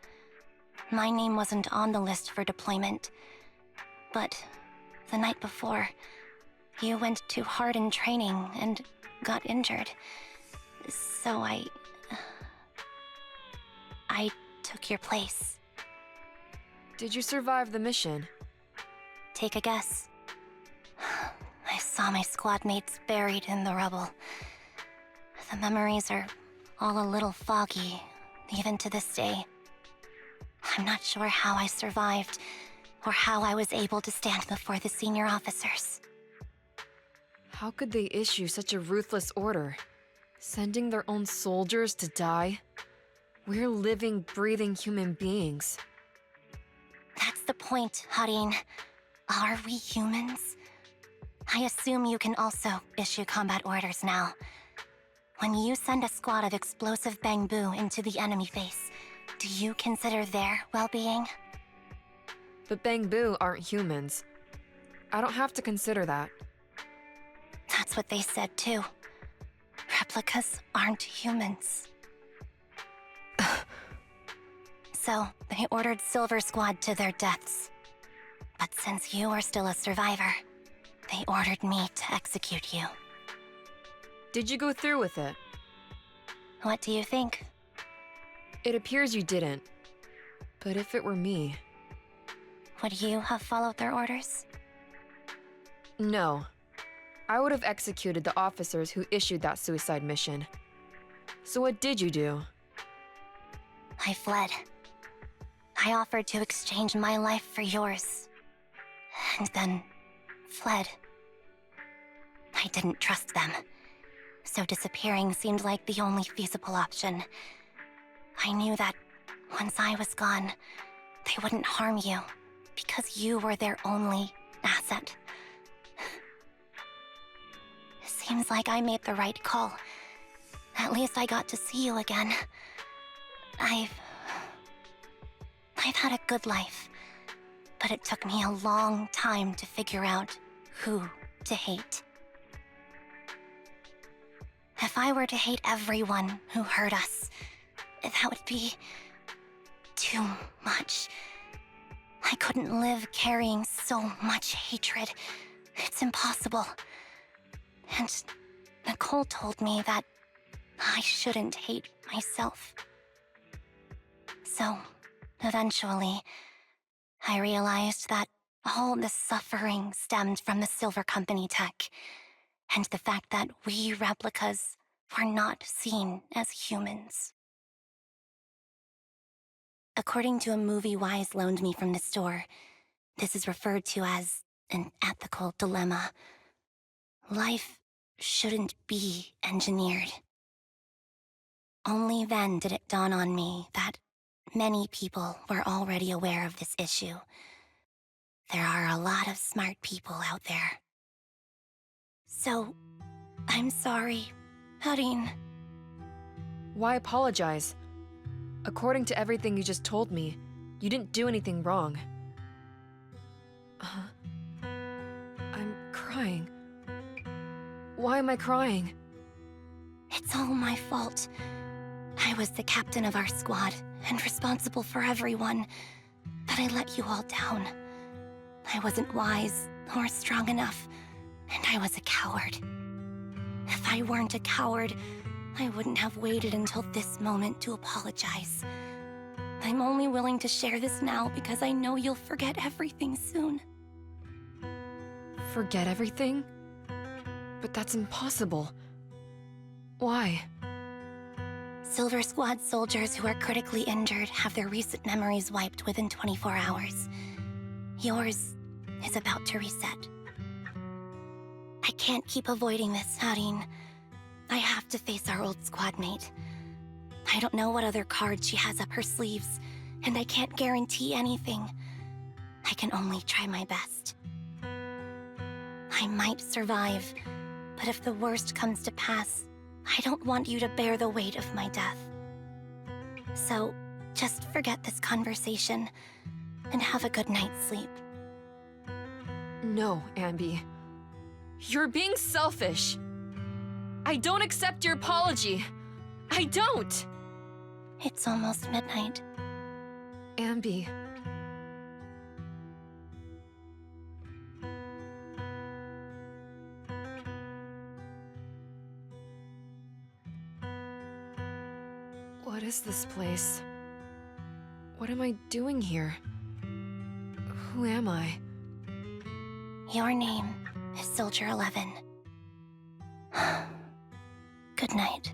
My name wasn't on the list for deployment. But the night before, you went too hard in training and got injured. So I took your place. Did you survive the mission? Take a guess. I saw my squad mates buried in the rubble. The memories are all a little foggy, even to this day. I'm not sure how I survived, or how I was able to stand before the senior officers. How could they issue such a ruthless order? Sending their own soldiers to die? We're living, breathing human beings. That's the point, Harin. Are we humans? I assume you can also issue combat orders now. When you send a squad of explosive bamboo into the enemy base, do you consider their well-being? But Bangbu aren't humans. I don't have to consider that. That's what they said too. Replicas aren't humans. So, they ordered Silver Squad to their deaths. But since you are still a survivor, they ordered me to execute you. Did you go through with it? What do you think? It appears you didn't. But if it were me... Would you have followed their orders? No. I would have executed the officers who issued that suicide mission. So what did you do? I fled. I offered to exchange my life for yours. And then fled. I didn't trust them. So disappearing seemed like the only feasible option. I knew that once I was gone, they wouldn't harm you, because you were their only asset. Seems like I made the right call. At least I got to see you again. I've had a good life, but it took me a long time to figure out who to hate. If I were to hate everyone who hurt us, that would be too much. I couldn't live carrying so much hatred. It's impossible. And Nicole told me that I shouldn't hate myself. So, eventually, I realized that all the suffering stemmed from the Silver Company tech, and the fact that we replicas were not seen as humans. According to a movie Wise loaned me from the store, this is referred to as an ethical dilemma. Life shouldn't be engineered. Only then did it dawn on me that many people were already aware of this issue. There are a lot of smart people out there. So, I'm sorry, Harin. Why apologize? According to everything you just told me, you didn't do anything wrong. crying? Why am I crying? It's all my fault. I was the captain of our squad and responsible for everyone, but I let you all down. I wasn't wise or strong enough, and I was a coward. If I weren't a coward, I wouldn't have waited until this moment to apologize. I'm only willing to share this now because I know you'll forget everything soon. Forget everything? But that's impossible. Why? Silver Squad soldiers who are critically injured have their recent memories wiped within 24 hours. Yours is about to reset. I can't keep avoiding this, Harin. I have to face our old squad mate. I don't know what other cards she has up her sleeves, and I can't guarantee anything. I can only try my best. I might survive, but if the worst comes to pass, I don't want you to bear the weight of my death. So, just forget this conversation, and have a good night's sleep. No, Anby. You're being selfish. I don't accept your apology. I don't! It's almost midnight. Anby. What is this place? What am I doing here? Who am I? Your name is Soldier 11. Good night.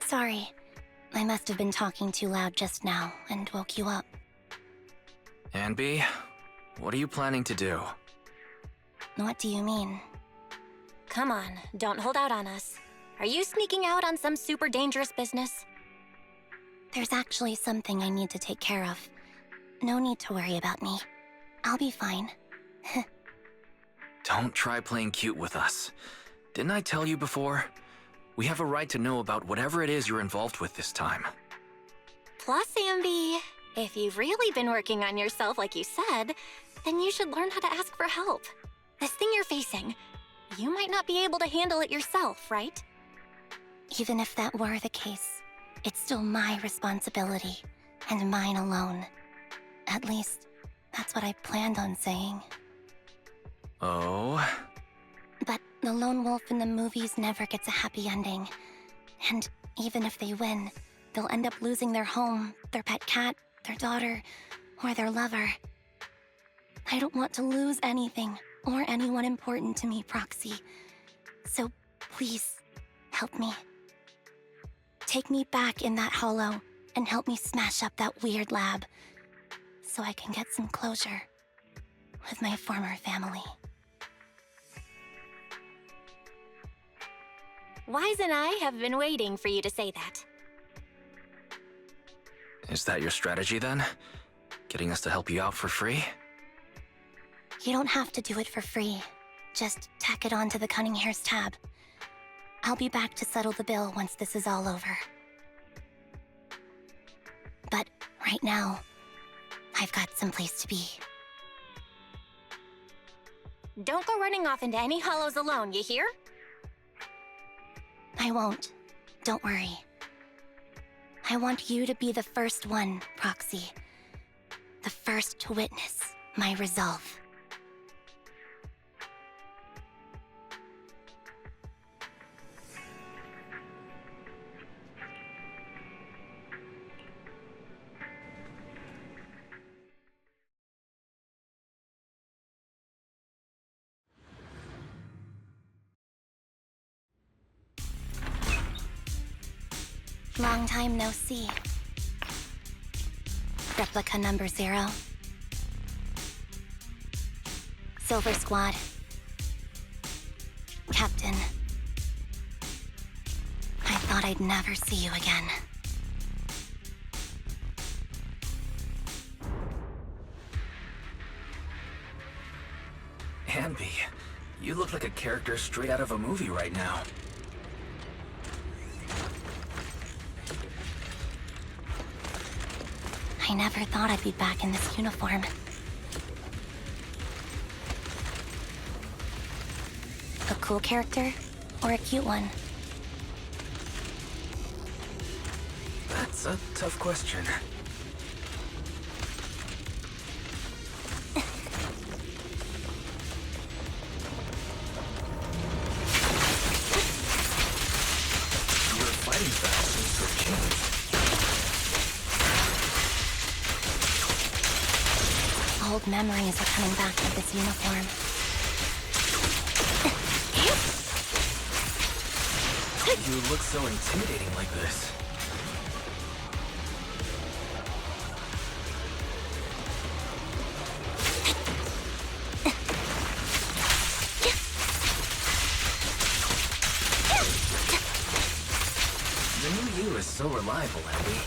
Sorry. I must have been talking too loud just now and woke you up. Anby, what are you planning to do? What do you mean? Come on, don't hold out on us. Are you sneaking out on some super dangerous business? There's actually something I need to take care of. No need to worry about me. I'll be fine. Don't try playing cute with us. Didn't I tell you before? We have a right to know about whatever it is you're involved with this time. Plus, Anby, if you've really been working on yourself like you said, then you should learn how to ask for help. This thing you're facing, you might not be able to handle it yourself, right? Even if that were the case, it's still my responsibility, and mine alone. At least, that's what I planned on saying. Oh? But the lone wolf in the movies never gets a happy ending. And even if they win, they'll end up losing their home, their pet cat, their daughter, or their lover. I don't want to lose anything, or anyone important to me, Proxy. So please, help me. Take me back in that hollow, and help me smash up that weird lab, so I can get some closure with my former family. Wise and I have been waiting for you to say that. Is that your strategy then? Getting us to help you out for free? You don't have to do it for free. Just tack it on to the Cunning Hair's tab. I'll be back to settle the bill once this is all over. But right now, I've got someplace to be. Don't go running off into any hollows alone, you hear? I won't. Don't worry. I want you to be the first one, Proxy. The first to witness my resolve. Long time no see. Replica number 0. Silver Squad. Captain. I thought I'd never see you again. Anby, you look like a character straight out of a movie right now. I never thought I'd be back in this uniform. A cool character or a cute one? That's a tough question. Your fighting style seems to have changed. Old memories are coming back with this uniform. You look so intimidating like this. The new you is so reliable, Anby.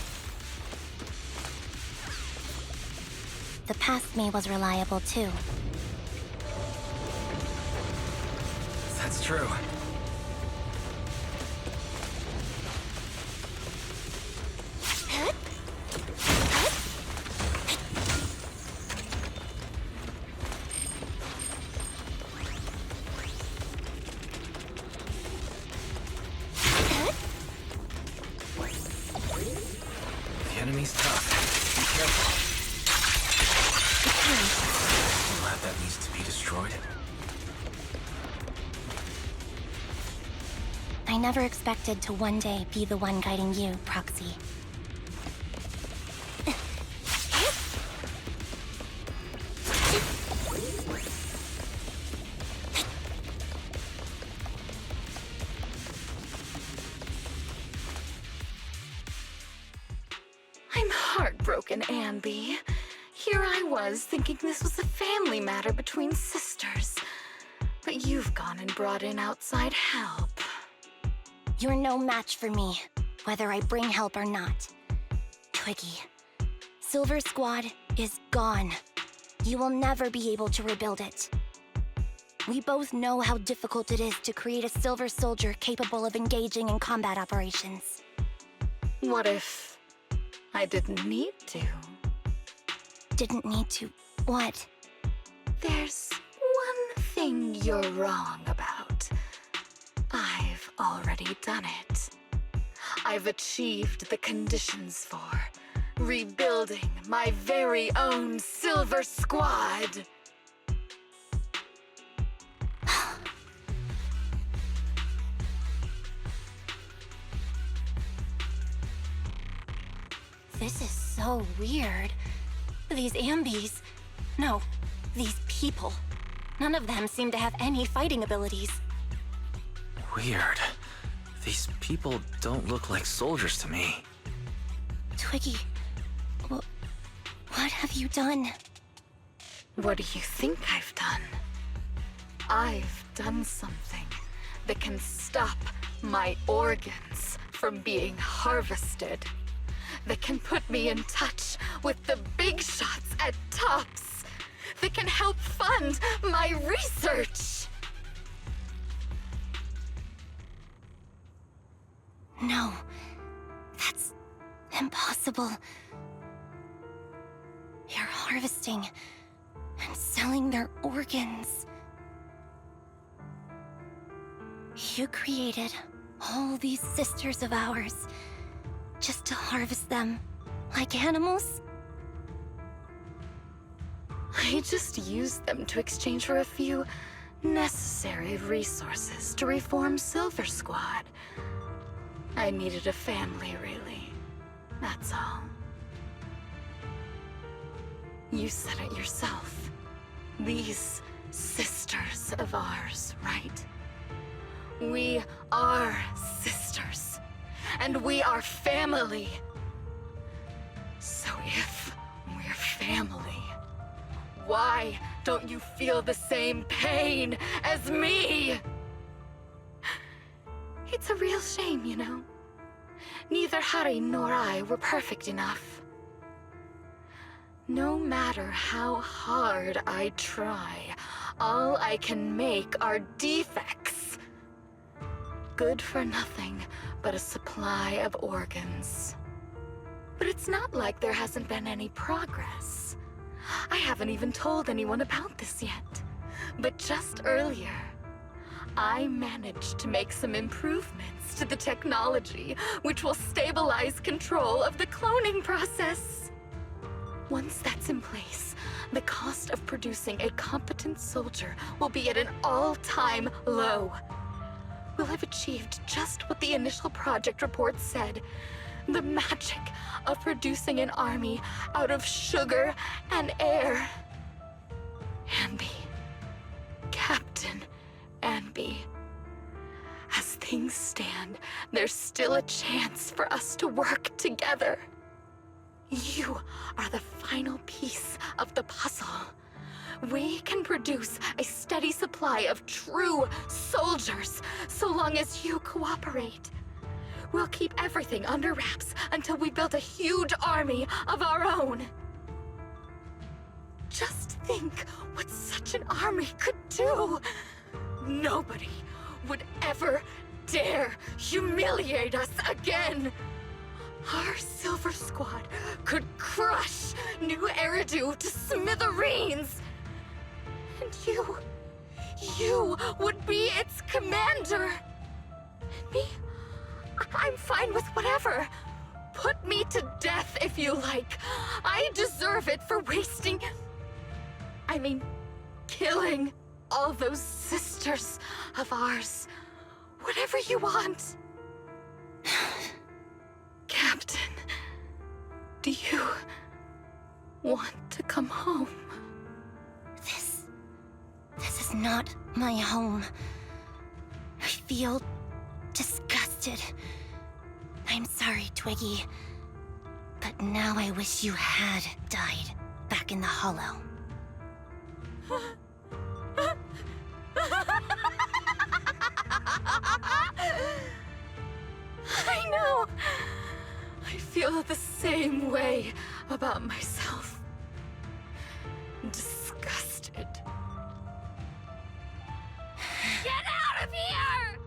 The past me was reliable too. That's true. The enemy's tough. Be careful. The lab that needs to be destroyed. I never expected to one day be the one guiding you, Proxy. I'm heartbroken, Anby. Here I was thinking this was a family matter between sisters. But you've gone and brought in outside help. You're no match for me, whether I bring help or not. Twiggy, Silver Squad is gone. You will never be able to rebuild it. We both know how difficult it is to create a Silver Soldier capable of engaging in combat operations. What if I didn't need to? Didn't need to. What? There's one thing you're wrong about. I've already done it. I've achieved the conditions for rebuilding my very own Silver Squad. This is so weird. These Ambys... No, these people. None of them seem to have any fighting abilities. Weird. These people don't look like soldiers to me. Twiggy, what have you done? What do you think I've done? I've done something that can stop my organs from being harvested. That can put me in touch with the big shots at Tops. That can help fund my research. No, that's impossible. You're harvesting and selling their organs. You created all these sisters of ours just to harvest them like animals? I just used them to exchange for a few necessary resources to reform Silver Squad. I needed a family, really. That's all. You said it yourself. These sisters of ours, right? We are sisters. And we are family. So if we're family, why don't you feel the same pain as me? It's a real shame, you know. Neither Harry nor I were perfect enough. No matter how hard I try, all I can make are defects. Good for nothing but a supply of organs. But it's not like there hasn't been any progress. I haven't even told anyone about this yet. But just earlier, I managed to make some improvements to the technology which will stabilize control of the cloning process. Once that's in place, the cost of producing a competent soldier will be at an all-time low. We'll have achieved just what the initial project report said. The magic of producing an army out of sugar and air. Anby. Captain Anby. As things stand, there's still a chance for us to work together. You are the final piece of the puzzle. We can produce a steady supply of true soldiers so long as you cooperate. We'll keep everything under wraps until we build a huge army of our own. Just think what such an army could do. Nobody would ever dare humiliate us again. Our Silver Squad could crush New Eridu to smithereens. And you would be its commander. And me, I'm fine with whatever. Put me to death if you like. I deserve it for killing all those sisters of ours. Whatever you want. Captain, do you want to come home? This is not my home. I feel disgusted. I'm sorry, Twiggy. But now I wish you had died back in the Hollow. I know. I feel the same way about myself. Disgusted. Get out of here!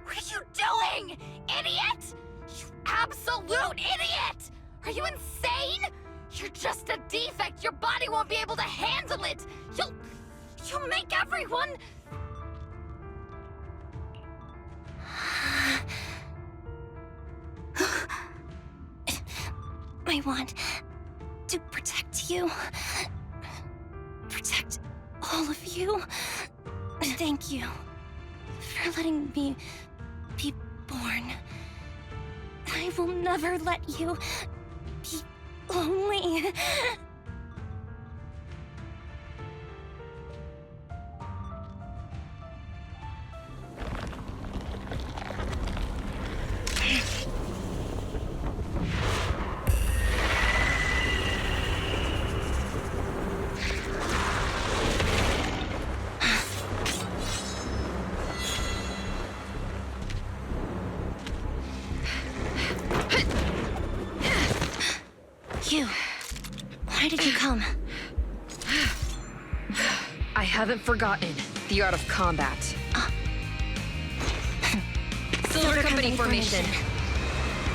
What are you doing, idiot? You absolute idiot! Are you insane? You're just a defect. Your body won't be able to handle it. You'll make everyone... I want to protect you. Protect all of you. Thank you for letting me be born. I will never let you be lonely. You. Why did you come? I haven't forgotten the art of combat. Silver Company formation.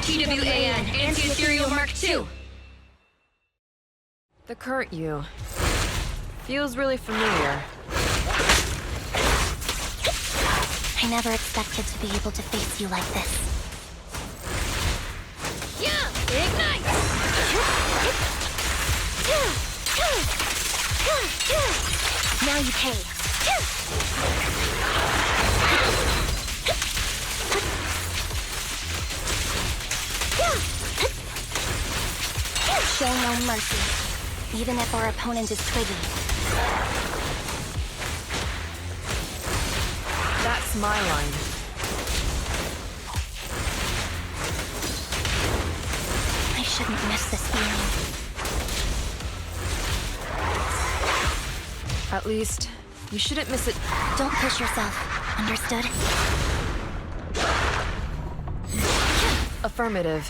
TWAN, Anti-Ethereal Mark II. The current you feels really familiar. I never expected to be able to face you like this. Yeah! Ignite! Now you pay. Show no mercy, even if our opponent is Twiggy. That's my line. I shouldn't miss this feeling. At least, you shouldn't miss it. Don't push yourself, understood? Affirmative.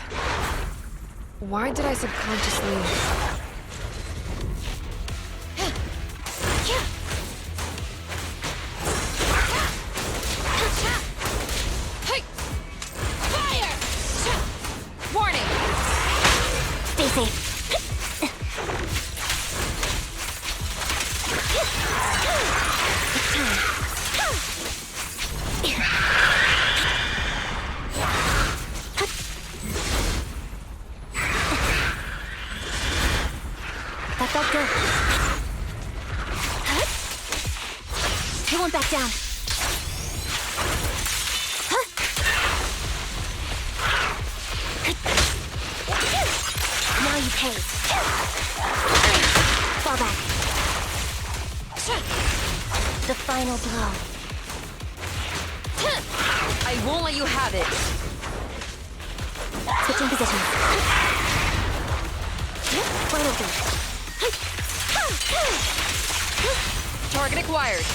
Why did I subconsciously... That felt good. You won't back down. Now you pay. Fall back. The final blow. I won't let you have it. Switching positions. Final blow. Target acquired.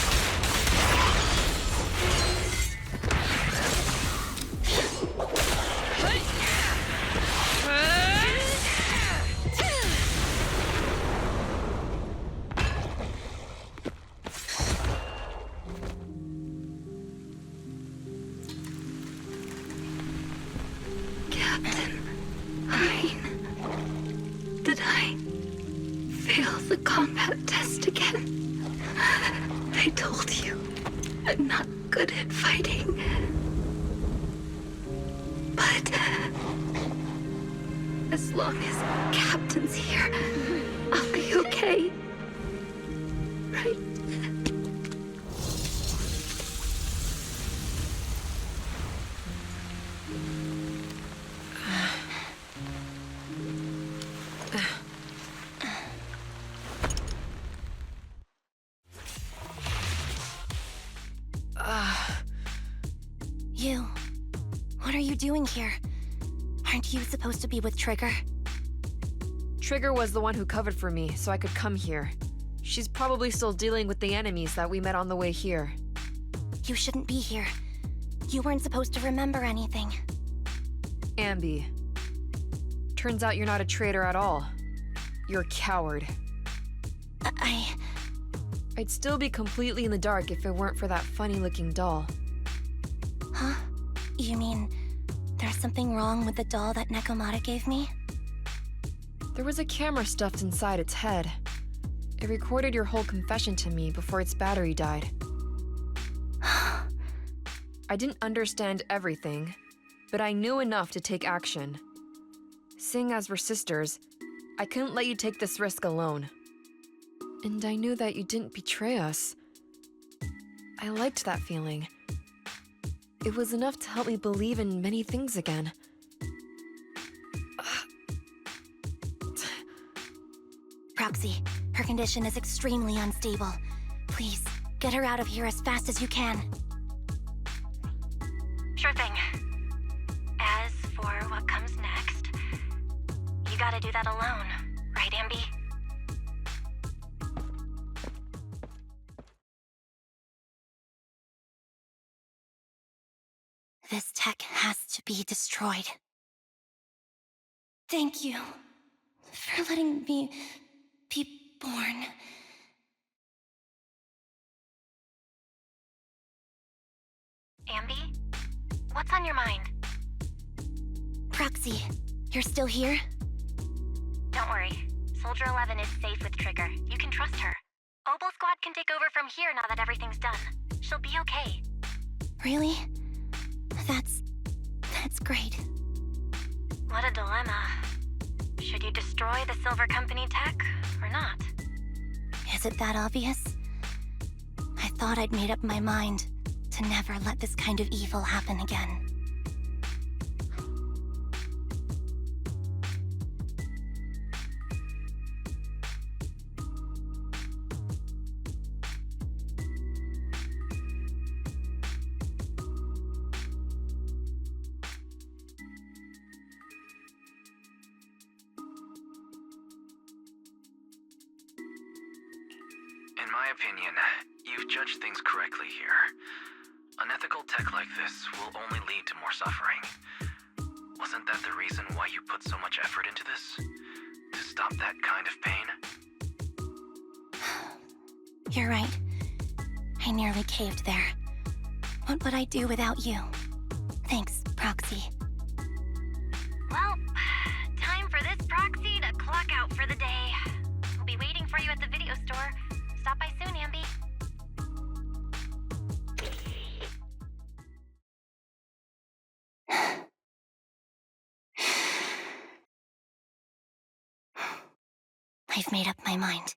Captain Hein, did I fail the combat test again? I told you, I'm not good at fighting. But as long as Captain's here, I'll be okay. Right? You. What are you doing here? Aren't you supposed to be with Trigger? Trigger was the one who covered for me, so I could come here. She's probably still dealing with the enemies that we met on the way here. You shouldn't be here. You weren't supposed to remember anything. Anby. Turns out you're not a traitor at all. You're a coward. I'd still be completely in the dark if it weren't for that funny-looking doll. Huh? You mean there's something wrong with the doll that Nekomata gave me? There was a camera stuffed inside its head. It recorded your whole confession to me before its battery died. I didn't understand everything, but I knew enough to take action. Seeing as we're sisters, I couldn't let you take this risk alone. And I knew that you didn't betray us. I liked that feeling. It was enough to help me believe in many things again. Proxy, her condition is extremely unstable. Please, get her out of here as fast as you can. Sure thing. As for what comes next, you gotta do that alone, right, Anby? This tech has to be destroyed. Thank you for letting me be born. Anby? What's on your mind? Proxy, you're still here? Don't worry. Soldier 11 is safe with Trigger. You can trust her. Obel Squad can take over from here now that everything's done. She'll be okay. Really? That's great. What a dilemma. Should you destroy the Silver Company tech, or not? Is it that obvious? I thought I'd made up my mind to never let this kind of evil happen again. In my opinion, you've judged things correctly here. Unethical tech like this will only lead to more suffering. Wasn't that the reason why you put so much effort into this? To stop that kind of pain? You're right. I nearly caved there. What would I do without you? Thanks, Proxy. Well, time for this Proxy to I've made up my mind.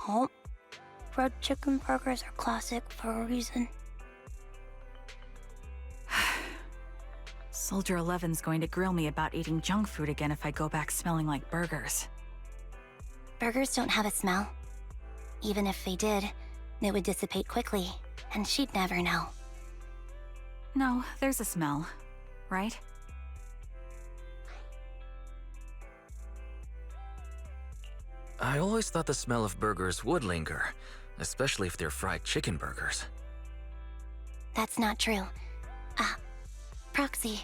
Oh, fried chicken burgers are classic for a reason. Soldier 11's going to grill me about eating junk food again if I go back smelling like burgers. Burgers don't have a smell. Even if they did, it would dissipate quickly, and she'd never know. No, there's a smell, right? I always thought the smell of burgers would linger, especially if they're fried chicken burgers. That's not true. Proxy,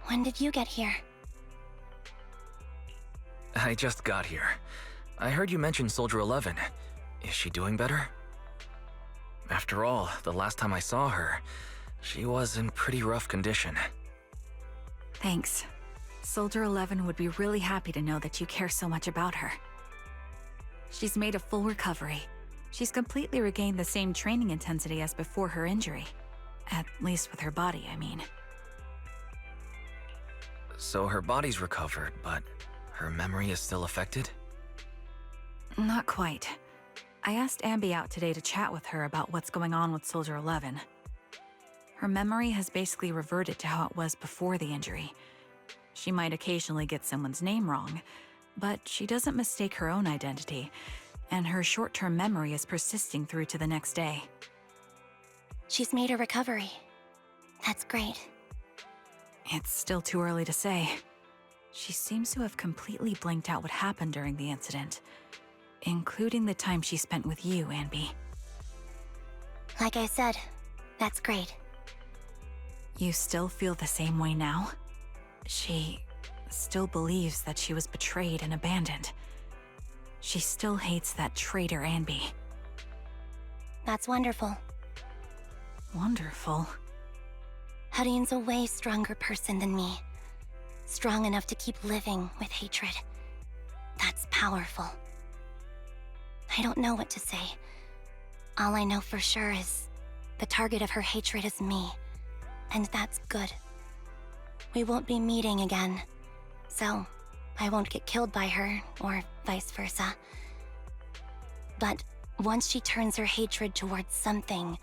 when did you get here? I just got here. I heard you mention Soldier 11. Is she doing better? After all, the last time I saw her, she was in pretty rough condition. Thanks. Soldier 11 would be really happy to know that you care so much about her. She's made a full recovery. She's completely regained the same training intensity as before her injury. At least with her body, I mean. So her body's recovered, but her memory is still affected? Not quite. I asked Anby out today to chat with her about what's going on with Soldier 11. Her memory has basically reverted to how it was before the injury. She might occasionally get someone's name wrong, but she doesn't mistake her own identity, and her short-term memory is persisting through to the next day. She's made a recovery. That's great. It's still too early to say. She seems to have completely blanked out what happened during the incident, including the time she spent with you, Anby. Like I said, that's great. You still feel the same way now? She still believes that she was betrayed and abandoned. She still hates that traitor Anby. That's wonderful. Wonderful. Hadine's a way stronger person than me. Strong enough to keep living with hatred. That's powerful. I don't know what to say. All I know for sure is the target of her hatred is me, and that's good. We won't be meeting again, so I won't get killed by her, or vice versa. But once she turns her hatred towards something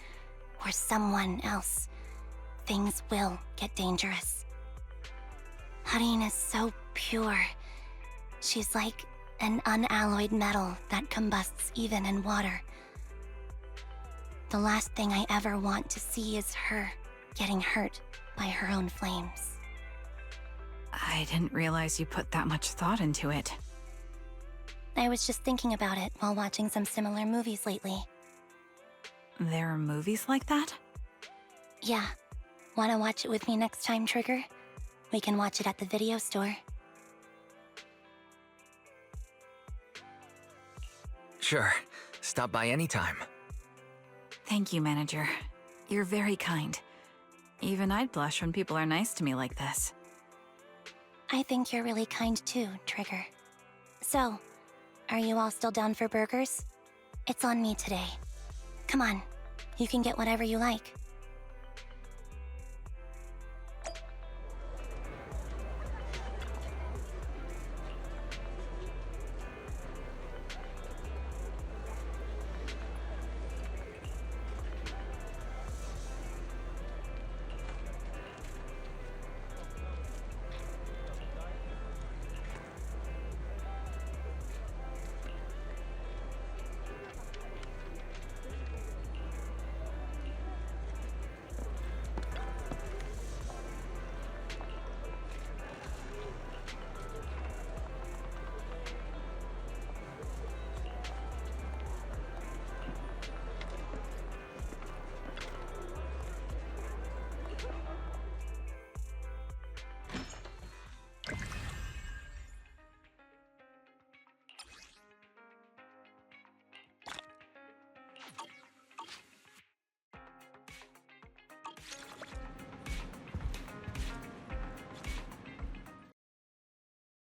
or someone else, things will get dangerous. Hadine is so pure. She's like an unalloyed metal that combusts even in water. The last thing I ever want to see is her getting hurt by her own flames. I didn't realize you put that much thought into it. I was just thinking about it while watching some similar movies lately. There are movies like that? Yeah. Wanna watch it with me next time, Trigger? We can watch it at the video store. Sure. Stop by anytime. Thank you, Manager. You're very kind. Even I'd blush when people are nice to me like this. I think you're really kind too, Trigger. So, are you all still down for burgers? It's on me today. Come on, you can get whatever you like.